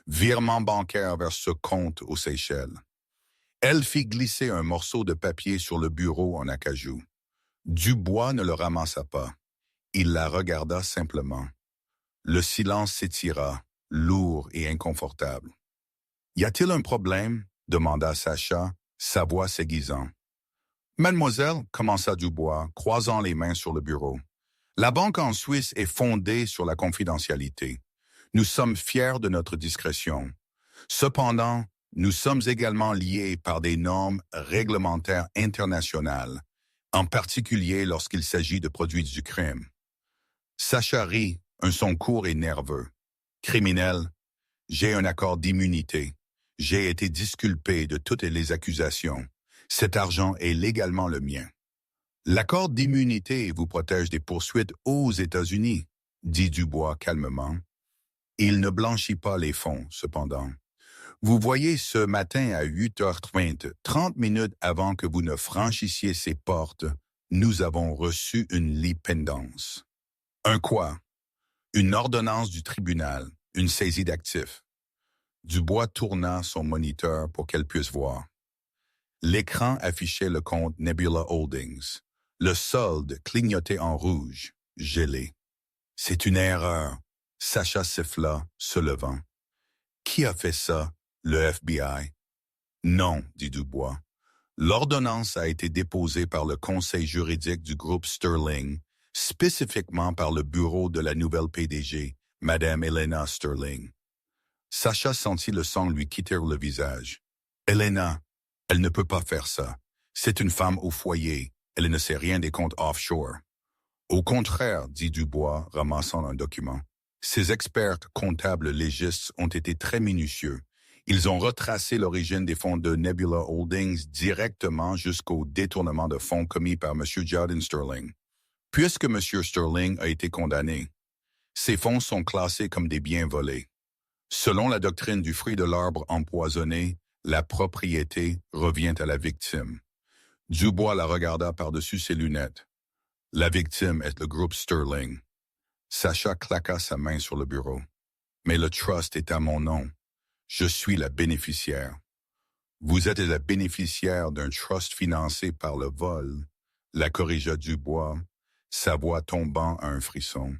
A: Virement bancaire vers ce compte aux Seychelles. Elle fit glisser un morceau de papier sur le bureau en acajou. Dubois ne le ramassa pas. Il la regarda simplement. Le silence s'étira, lourd et inconfortable. « Y a-t-il un problème ?» demanda Sacha, sa voix s'aiguisant. « Mademoiselle, commença Dubois, croisant les mains sur le bureau. La banque en Suisse est fondée sur la confidentialité. Nous sommes fiers de notre discrétion. Cependant, nous sommes également liés par des normes réglementaires internationales, en particulier lorsqu'il s'agit de produits du crime. » Sacha rit, un son court et nerveux. « Criminel, j'ai un accord d'immunité. J'ai été disculpé de toutes les accusations. Cet argent est légalement le mien. » « L'accord d'immunité vous protège des poursuites aux États-Unis, » dit Dubois calmement. Il ne blanchit pas les fonds, cependant. « Vous voyez, ce matin à 8h30, 30 minutes avant que vous ne franchissiez ces portes, nous avons reçu une lipendance. » « Un quoi? » ?»« Une ordonnance du tribunal, une saisie d'actifs. » Dubois tourna son moniteur pour qu'elle puisse voir. L'écran affichait le compte Nebula Holdings. Le solde clignotait en rouge, gelé. « C'est une erreur. » Sacha siffla, se levant. « Qui a fait ça? Le FBI? » ?»« Non, dit Dubois. L'ordonnance a été déposée par le conseil juridique du groupe Sterling, spécifiquement par le bureau de la nouvelle PDG, Madame Elena Sterling. Sacha sentit le sang lui quitter le visage. « Elena, elle ne peut pas faire ça. C'est une femme au foyer. Elle ne sait rien des comptes offshore. » « Au contraire, dit Dubois, ramassant un document. Ces experts comptables légistes ont été très minutieux. Ils ont retracé l'origine des fonds de Nebula Holdings directement jusqu'au détournement de fonds commis par M. Jayden Sterling. Puisque M. Sterling a été condamné, ces fonds sont classés comme des biens volés. Selon la doctrine du fruit de l'arbre empoisonné, la propriété revient à la victime. Dubois la regarda par-dessus ses lunettes. La victime est le groupe Sterling. Sacha claqua sa main sur le bureau. Mais le trust est à mon nom. Je suis la bénéficiaire. Vous êtes la bénéficiaire d'un trust financé par le vol, la corrigea Dubois, sa voix tombant à un frisson.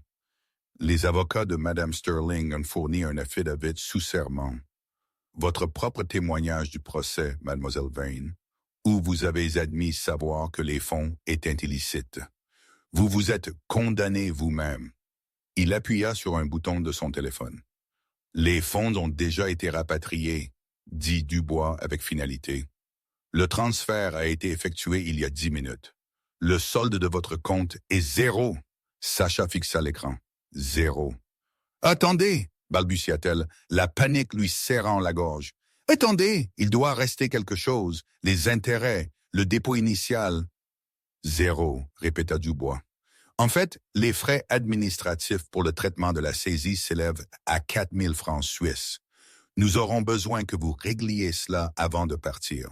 A: Les avocats de Mme Sterling ont fourni un affidavit sous serment. Votre propre témoignage du procès, Mademoiselle Vane, où vous avez admis savoir que les fonds étaient illicites. Vous vous êtes condamné vous-même. Il appuya sur un bouton de son téléphone. Les fonds ont déjà été rapatriés, dit Dubois avec finalité. Le transfert a été effectué il y a 10 minutes. Le solde de votre compte est 0. Sacha fixa l'écran. 0. Attendez, balbutia-t-elle, la panique lui serrant la gorge. Attendez, il doit rester quelque chose, les intérêts, le dépôt initial. 0, répéta Dubois. En fait, les frais administratifs pour le traitement de la saisie s'élèvent à 4000 francs suisses. Nous aurons besoin que vous régliez cela avant de partir.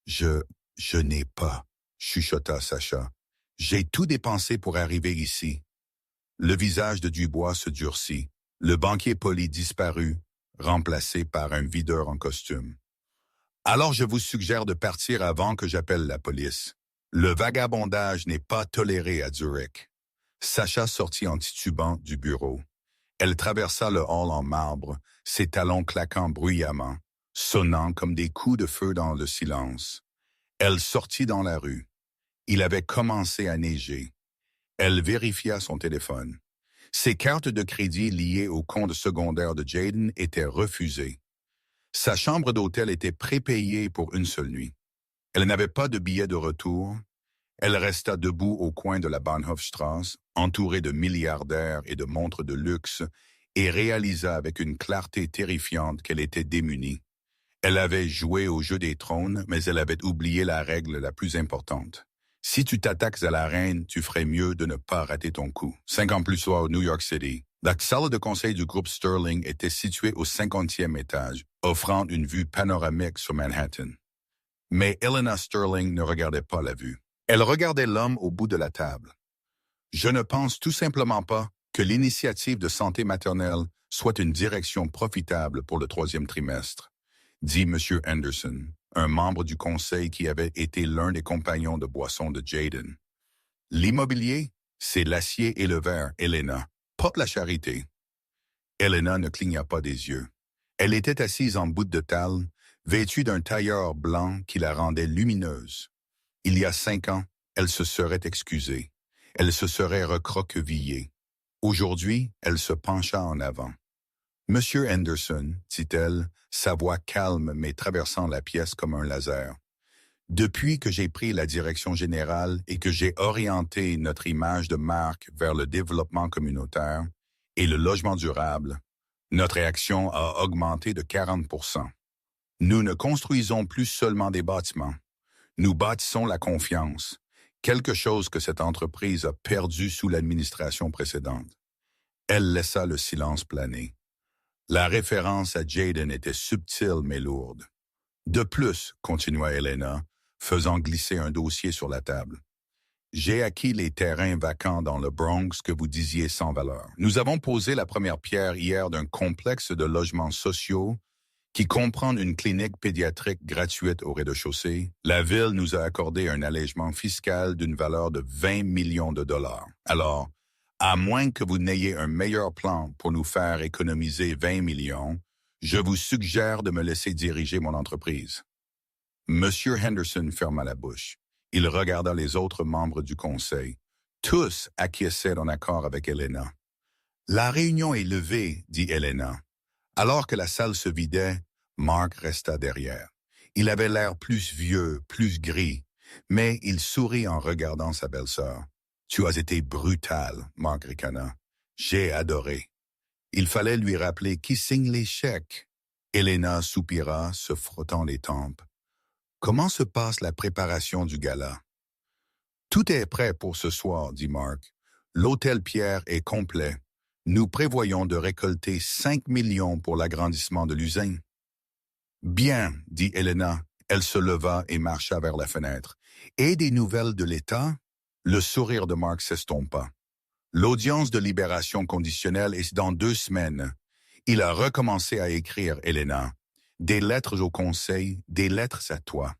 A: Je, je n'ai pas, chuchota Sacha. J'ai tout dépensé pour arriver ici. Le visage de Dubois se durcit. Le banquier poli disparut, remplacé par un videur en costume. Alors je vous suggère de partir avant que j'appelle la police. Le vagabondage n'est pas toléré à Zurich. Sacha sortit en titubant du bureau. Elle traversa le hall en marbre, ses talons claquant bruyamment, sonnant comme des coups de feu dans le silence. Elle sortit dans la rue. Il avait commencé à neiger. Elle vérifia son téléphone. Ses cartes de crédit liées au compte secondaire de Jayden étaient refusées. Sa chambre d'hôtel était prépayée pour une seule nuit. Elle n'avait pas de billet de retour. Elle resta debout au coin de la Bahnhofstrasse, entourée de milliardaires et de montres de luxe, et réalisa avec une clarté terrifiante qu'elle était démunie. Elle avait joué au jeu des trônes, mais elle avait oublié la règle la plus importante. Si tu t'attaques à la reine, tu ferais mieux de ne pas rater ton coup. 5 ans plus tard, au New York City, la salle de conseil du groupe Sterling était située au 50e étage, offrant une vue panoramique sur Manhattan. Mais Elena Sterling ne regardait pas la vue. Elle regardait l'homme au bout de la table. Je ne pense tout simplement pas que l'initiative de santé maternelle soit une direction profitable pour le 3e trimestre, dit M. Henderson, un membre du conseil qui avait été l'un des compagnons de boisson de Jayden. L'immobilier, c'est l'acier et le verre, Elena, pas la charité. Elena ne cligna pas des yeux. Elle était assise en bout de table, vêtue d'un tailleur blanc qui la rendait lumineuse. Il y a 5 ans, elle se serait excusée. Elle se serait recroquevillée. Aujourd'hui, elle se pencha en avant. Monsieur Henderson, dit-elle, sa voix calme mais traversant la pièce comme un laser. Depuis que j'ai pris la direction générale et que j'ai orienté notre image de marque vers le développement communautaire et le logement durable, notre réaction a augmenté de 40%. Nous ne construisons plus seulement des bâtiments. Nous bâtissons la confiance, quelque chose que cette entreprise a perdu sous l'administration précédente. Elle laissa le silence planer. La référence à Jayden était subtile mais lourde. De plus, continua Elena, faisant glisser un dossier sur la table. J'ai acquis les terrains vacants dans le Bronx que vous disiez sans valeur. Nous avons posé la première pierre hier d'un complexe de logements sociaux qui comprend une clinique pédiatrique gratuite au rez-de-chaussée. La ville nous a accordé un allègement fiscal d'une valeur de 20 millions de dollars. Alors, à moins que vous n'ayez un meilleur plan pour nous faire économiser 20 millions, je vous suggère de me laisser diriger mon entreprise. Monsieur Henderson ferma la bouche. Il regarda les autres membres du conseil. Tous acquiesçaient en accord avec Elena. La réunion est levée, dit Elena. Alors que la salle se vidait, Mark resta derrière. Il avait l'air plus vieux, plus gris, mais il sourit en regardant sa belle-sœur. « Tu as été brutal, Mark ricana. J'ai adoré. » Il fallait lui rappeler qui signe les chèques. Elena soupira, se frottant les tempes. « Comment se passe la préparation du gala? »« Tout est prêt pour ce soir, dit Mark. L'hôtel Pierre est complet. Nous prévoyons de récolter 5 millions pour l'agrandissement de l'usine. »« Bien, dit Elena. Elle se leva et marcha vers la fenêtre. « Et des nouvelles de l'État? » Le sourire de Mark s'estompa. L'audience de libération conditionnelle est dans 2 semaines. Il a recommencé à écrire, Elena. Des lettres au conseil, des lettres à toi.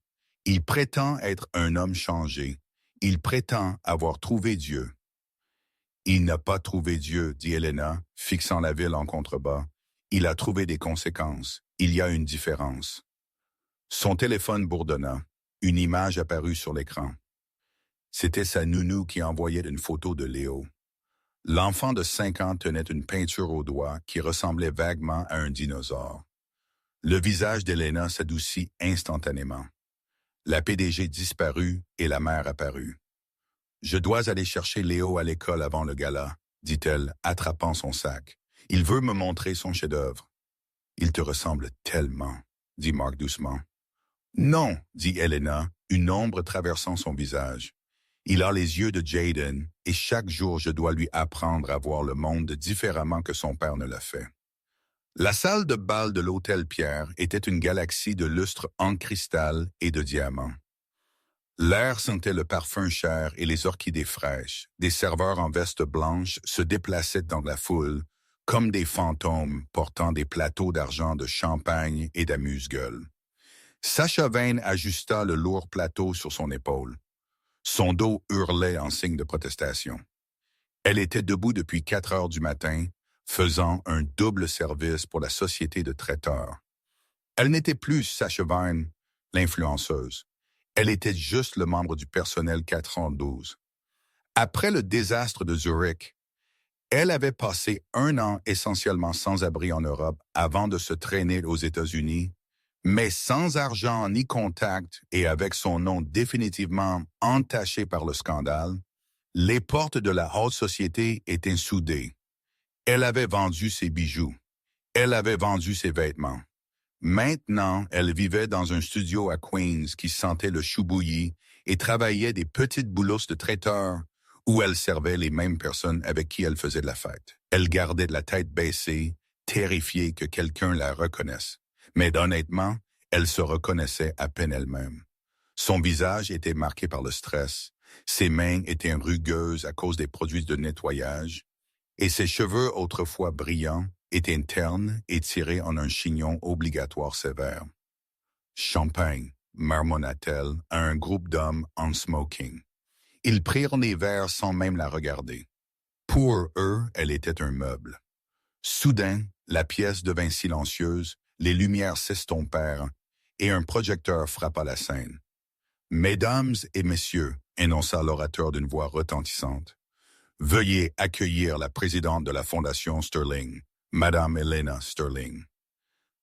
A: Il prétend être un homme changé. Il prétend avoir trouvé Dieu. Il n'a pas trouvé Dieu, dit Elena, fixant la ville en contrebas. Il a trouvé des conséquences. Il y a une différence. Son téléphone bourdonna. Une image apparut sur l'écran. C'était sa nounou qui envoyait une photo de Léo. L'enfant de 5 ans tenait une peinture au doigt qui ressemblait vaguement à un dinosaure. Le visage d'Elena s'adoucit instantanément. La PDG disparut et la mère apparut. « Je dois aller chercher Léo à l'école avant le gala, » dit-elle, attrapant son sac. « Il veut me montrer son chef-d'œuvre. »« Il te ressemble tellement, » dit Mark doucement. « Non, dit Elena, une ombre traversant son visage. Il a les yeux de Jaden et chaque jour je dois lui apprendre à voir le monde différemment que son père ne l'a fait. La salle de bal de l'Hôtel Pierre était une galaxie de lustres en cristal et de diamants. L'air sentait le parfum cher et les orchidées fraîches. Des serveurs en veste blanche se déplaçaient dans la foule, comme des fantômes portant des plateaux d'argent de champagne et d'amuse-gueule. Sasha Vane ajusta le lourd plateau sur son épaule. Son dos hurlait en signe de protestation. Elle était debout depuis 4 heures du matin, faisant un double service pour la société de traiteurs. Elle n'était plus Sasha Vane, l'influenceuse. Elle était juste le membre du personnel 412. Après le désastre de Zurich, elle avait passé 1 an essentiellement sans abri en Europe avant de se traîner aux États-Unis, mais sans argent ni contact et avec son nom définitivement entaché par le scandale, les portes de la haute société étaient soudées. Elle avait vendu ses bijoux. Elle avait vendu ses vêtements. Maintenant, elle vivait dans un studio à Queens qui sentait le chou bouilli et travaillait des petites boulosses de traiteur où elle servait les mêmes personnes avec qui elle faisait de la fête. Elle gardait la tête baissée, terrifiée que quelqu'un la reconnaisse. Mais honnêtement, elle se reconnaissait à peine elle-même. Son visage était marqué par le stress, ses mains étaient rugueuses à cause des produits de nettoyage, et ses cheveux autrefois brillants étaient ternes et tirés en un chignon obligatoire sévère. Champagne, marmonna-t-elle à un groupe d'hommes en smoking. Ils prirent les verres sans même la regarder. Pour eux, elle était un meuble. Soudain, la pièce devint silencieuse, les lumières s'estompèrent et un projecteur frappa la scène. « Mesdames et messieurs », énonça l'orateur d'une voix retentissante, « veuillez accueillir la présidente de la Fondation Sterling, Madame Elena Sterling. »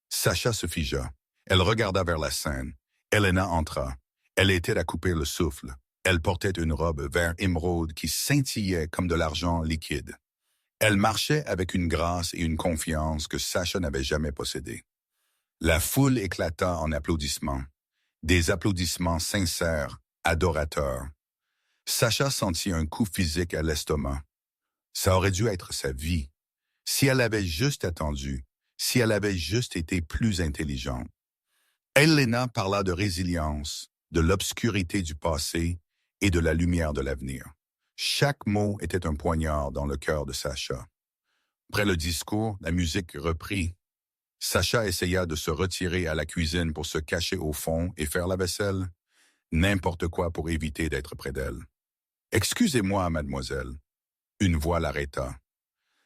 A: Sasha se figea. Elle regarda vers la scène. Elena entra. Elle était à couper le souffle. Elle portait une robe vert émeraude qui scintillait comme de l'argent liquide. Elle marchait avec une grâce et une confiance que Sasha n'avait jamais possédées. La foule éclata en applaudissements. Des applaudissements sincères, adorateurs. Sasha sentit un coup physique à l'estomac. Ça aurait dû être sa vie. Si elle avait juste attendu, si elle avait juste été plus intelligente. Elena parla de résilience, de l'obscurité du passé et de la lumière de l'avenir. Chaque mot était un poignard dans le cœur de Sasha. Après le discours, la musique reprit. Sasha essaya de se retirer à la cuisine pour se cacher au fond et faire la vaisselle. N'importe quoi pour éviter d'être près d'elle. « Excusez-moi, mademoiselle. » Une voix l'arrêta.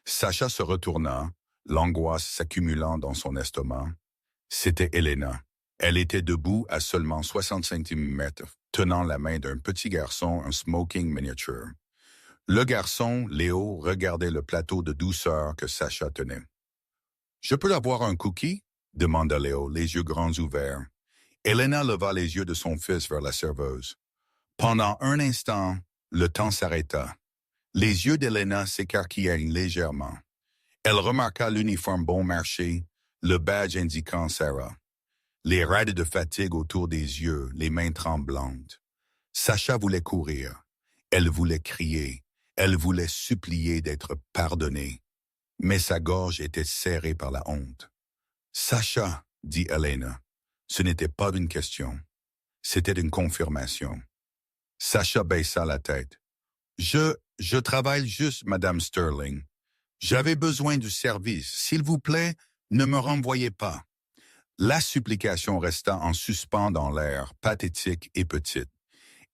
A: Sasha se retourna, l'angoisse s'accumulant dans son estomac. C'était Elena. Elle était debout à seulement 60 cm, tenant la main d'un petit garçon, un smoking miniature. Le garçon, Léo, regardait le plateau de douceur que Sasha tenait. « Je peux avoir un cookie ?» demanda Léo, les yeux grands ouverts. Elena leva les yeux de son fils vers la serveuse. Pendant un instant, le temps s'arrêta. Les yeux d'Elena s'écarquillèrent légèrement. Elle remarqua l'uniforme bon marché, le badge indiquant Sarah. Les raides de fatigue autour des yeux, les mains tremblantes. Sasha voulait courir. Elle voulait crier. Elle voulait supplier d'être pardonnée. Mais sa gorge était serrée par la honte. « Sasha, » dit Elena, ce n'était pas une question. C'était une confirmation. Sasha baissa la tête. « Je travaille juste, Madame Sterling. J'avais besoin du service. S'il vous plaît, ne me renvoyez pas. » La supplication resta en suspens dans l'air, pathétique et petite.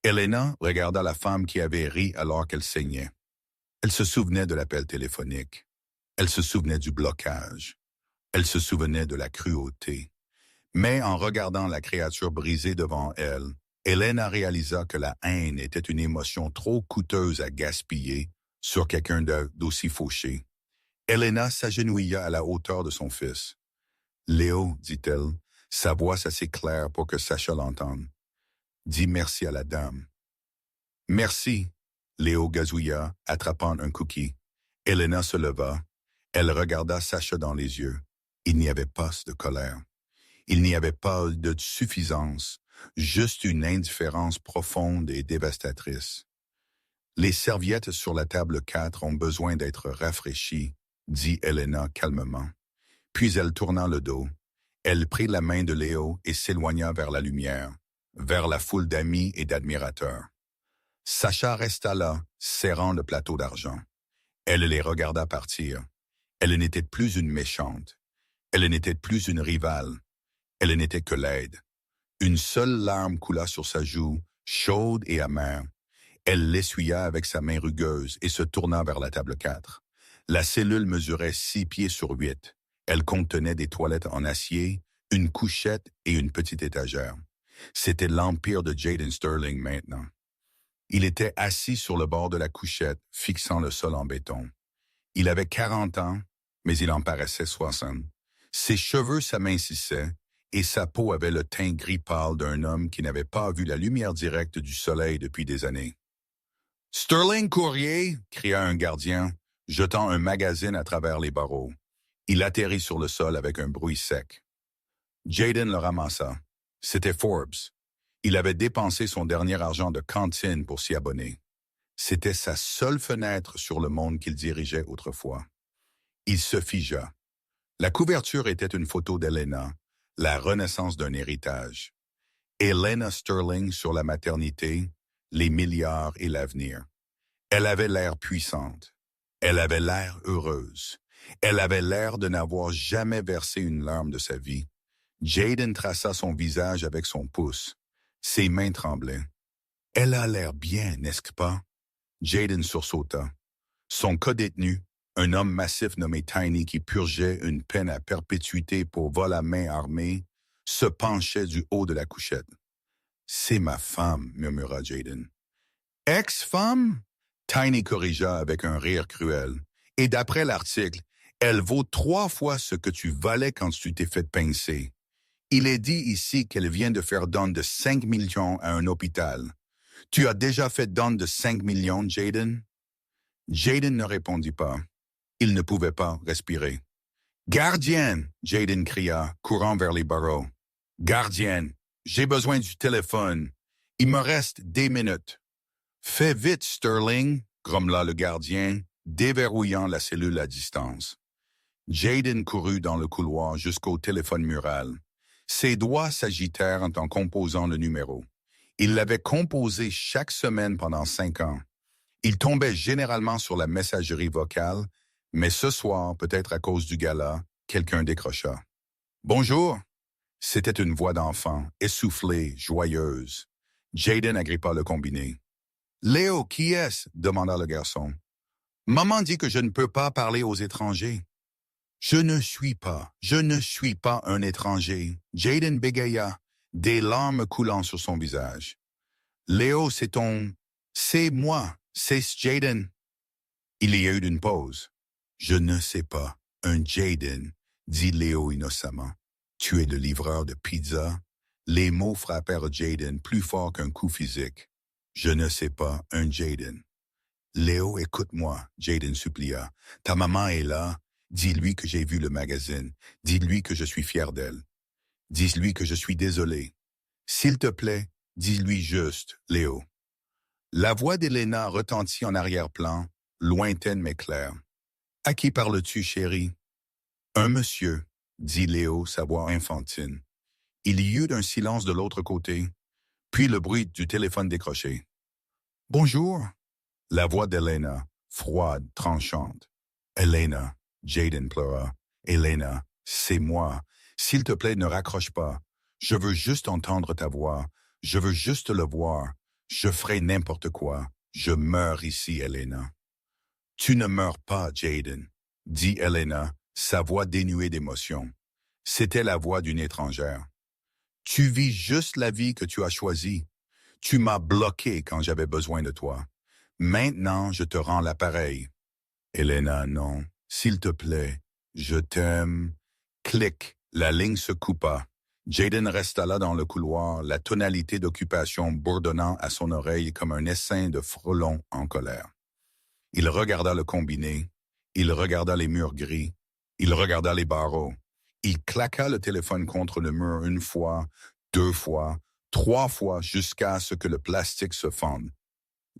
A: Elena regarda la femme qui avait ri alors qu'elle saignait. Elle se souvenait de l'appel téléphonique. Elle se souvenait du blocage. Elle se souvenait de la cruauté. Mais en regardant la créature brisée devant elle, Elena réalisa que la haine était une émotion trop coûteuse à gaspiller sur quelqu'un d'aussi fauché. Elena s'agenouilla à la hauteur de son fils. « Léo, dit-elle, sa voix assez claire pour que Sasha l'entende. Dis merci à la dame. »« Merci, » Léo gazouilla, attrapant un cookie. Elena se leva. Elle regarda Sasha dans les yeux. Il n'y avait pas de colère. Il n'y avait pas de suffisance, juste une indifférence profonde et dévastatrice. Les serviettes sur la table 4 ont besoin d'être rafraîchies, dit Elena calmement. Puis elle tourna le dos. Elle prit la main de Léo et s'éloigna vers la lumière, vers la foule d'amis et d'admirateurs. Sacha resta là, serrant le plateau d'argent. Elle les regarda partir. Elle n'était plus une méchante. Elle n'était plus une rivale. Elle n'était que laide. Une seule larme coula sur sa joue, chaude et amère. Elle l'essuya avec sa main rugueuse et se tourna vers la table 4. La cellule mesurait 6 pieds sur 8. Elle contenait des toilettes en acier, une couchette et une petite étagère. C'était l'empire de Jaden Sterling maintenant. Il était assis sur le bord de la couchette, fixant le sol en béton. Il avait 40 ans, mais il en paraissait 60. Ses cheveux s'amincissaient et sa peau avait le teint gris pâle d'un homme qui n'avait pas vu la lumière directe du soleil depuis des années. « Sterling Courrier !» cria un gardien, jetant un magazine à travers les barreaux. Il atterrit sur le sol avec un bruit sec. Jaden le ramassa. C'était Forbes. Il avait dépensé son dernier argent de cantine pour s'y abonner. C'était sa seule fenêtre sur le monde qu'il dirigeait autrefois. Il se figea. La couverture était une photo d'Elena, la renaissance d'un héritage. Elena Sterling sur la maternité, les milliards et l'avenir. Elle avait l'air puissante. Elle avait l'air heureuse. Elle avait l'air de n'avoir jamais versé une larme de sa vie. Jaden traça son visage avec son pouce. Ses mains tremblaient. « Elle a l'air bien, n'est-ce pas? » Jaden sursauta. Son codétenu, un homme massif nommé Tiny qui purgeait une peine à perpétuité pour vol à main armée, se penchait du haut de la couchette. « C'est ma femme, » murmura Jaden. « Ex-femme? » Tiny corrigea avec un rire cruel. « Et d'après l'article, elle vaut 3 fois ce que tu valais quand tu t'es fait pincer. Il est dit ici qu'elle vient de faire don de 5 millions à un hôpital. Tu as déjà fait don de 5 millions, Jaden? » Jaden ne répondit pas. Il ne pouvait pas respirer. « Gardienne! » Jaden cria, courant vers les barreaux. « Gardienne, j'ai besoin du téléphone. Il me reste des minutes. »« Fais vite, Sterling! » grommela le gardien, déverrouillant la cellule à distance. Jaden courut dans le couloir jusqu'au téléphone mural. Ses doigts s'agitèrent en composant le numéro. Il l'avait composé chaque semaine pendant 5 ans. Il tombait généralement sur la messagerie vocale, mais ce soir, peut-être à cause du gala, quelqu'un décrocha. « Bonjour !» C'était une voix d'enfant, essoufflée, joyeuse. Jaden agrippa le combiné. « Léo, qui est-ce » demanda le garçon. « Maman dit que je ne peux pas parler aux étrangers. » « Je ne suis pas un étranger. » Jaden bégaya, des larmes coulant sur son visage. « Léo, c'est ton... C'est moi, c'est Jaden. » Il y a eu une pause. « Je ne sais pas, un Jaden, » dit Léo innocemment. « Tu es le livreur de pizza. » Les mots frappèrent Jaden plus fort qu'un coup physique. « Je ne sais pas, un Jaden. »« Léo, écoute-moi, » Jaden supplia. « Ta maman est là. Dis-lui que j'ai vu le magazine. Dis-lui que je suis fier d'elle. Dis-lui que je suis désolé. S'il te plaît, dis-lui juste, Léo. » La voix d'Elena retentit en arrière-plan, lointaine mais claire. « À qui parles-tu, chérie? »« Un monsieur, » dit Léo, sa voix infantine. Il y eut un silence de l'autre côté, puis le bruit du téléphone décroché. « Bonjour. » La voix d'Elena, froide, tranchante. « Elena. » Jaden pleura. « Elena, c'est moi. S'il te plaît, ne raccroche pas. Je veux juste entendre ta voix. Je veux juste le voir. Je ferai n'importe quoi. Je meurs ici, Elena. »« Tu ne meurs pas, Jaden, » dit Elena, sa voix dénuée d'émotion. C'était la voix d'une étrangère. « Tu vis juste la vie que tu as choisie. Tu m'as bloqué quand j'avais besoin de toi. Maintenant, je te rends l'appareil. »« Elena, non. S'il te plaît, je t'aime. » Clic, la ligne se coupa. Jaden resta là dans le couloir, la tonalité d'occupation bourdonnant à son oreille comme un essaim de frelons en colère. Il regarda le combiné, il regarda les murs gris, il regarda les barreaux. Il claqua le téléphone contre le mur 1 fois, 2 fois, 3 fois jusqu'à ce que le plastique se fende.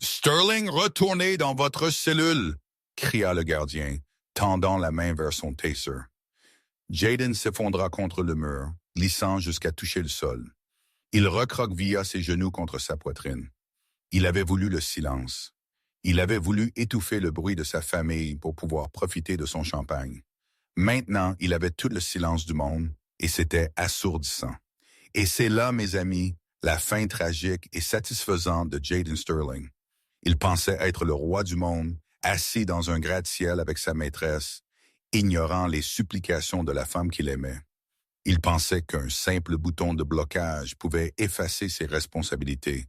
A: Sterling, retournez dans votre cellule, cria le gardien, tendant la main vers son taser. Jaden s'effondra contre le mur, glissant jusqu'à toucher le sol. Il recroquevilla ses genoux contre sa poitrine. Il avait voulu le silence. Il avait voulu étouffer le bruit de sa famille pour pouvoir profiter de son champagne. Maintenant, il avait tout le silence du monde et c'était assourdissant. Et c'est là, mes amis, la fin tragique et satisfaisante de Jaden Sterling. Il pensait être le roi du monde, assis dans un gratte-ciel avec sa maîtresse, ignorant les supplications de la femme qu'il aimait. Il pensait qu'un simple bouton de blocage pouvait effacer ses responsabilités.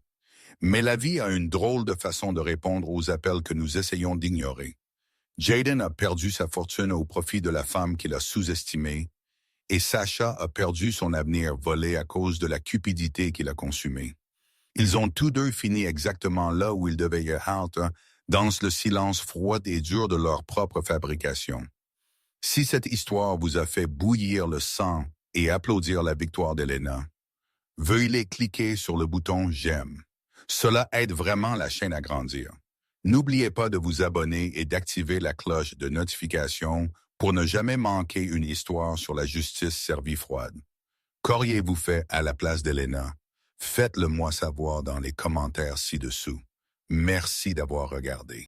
A: Mais la vie a une drôle de façon de répondre aux appels que nous essayons d'ignorer. Jaden a perdu sa fortune au profit de la femme qu'il a sous-estimée, et Sasha a perdu son avenir volé à cause de la cupidité qu'il a consumée. Ils ont tous deux fini exactement là où ils devaient être, dans le silence froid et dur de leur propre fabrication. Si cette histoire vous a fait bouillir le sang et applaudir la victoire d'Elena, veuillez cliquer sur le bouton « J'aime ». Cela aide vraiment la chaîne à grandir. N'oubliez pas de vous abonner et d'activer la cloche de notification pour ne jamais manquer une histoire sur la justice servie froide. Qu'auriez-vous fait à la place d'Elena? Faites-le moi savoir dans les commentaires ci-dessous. Merci d'avoir regardé.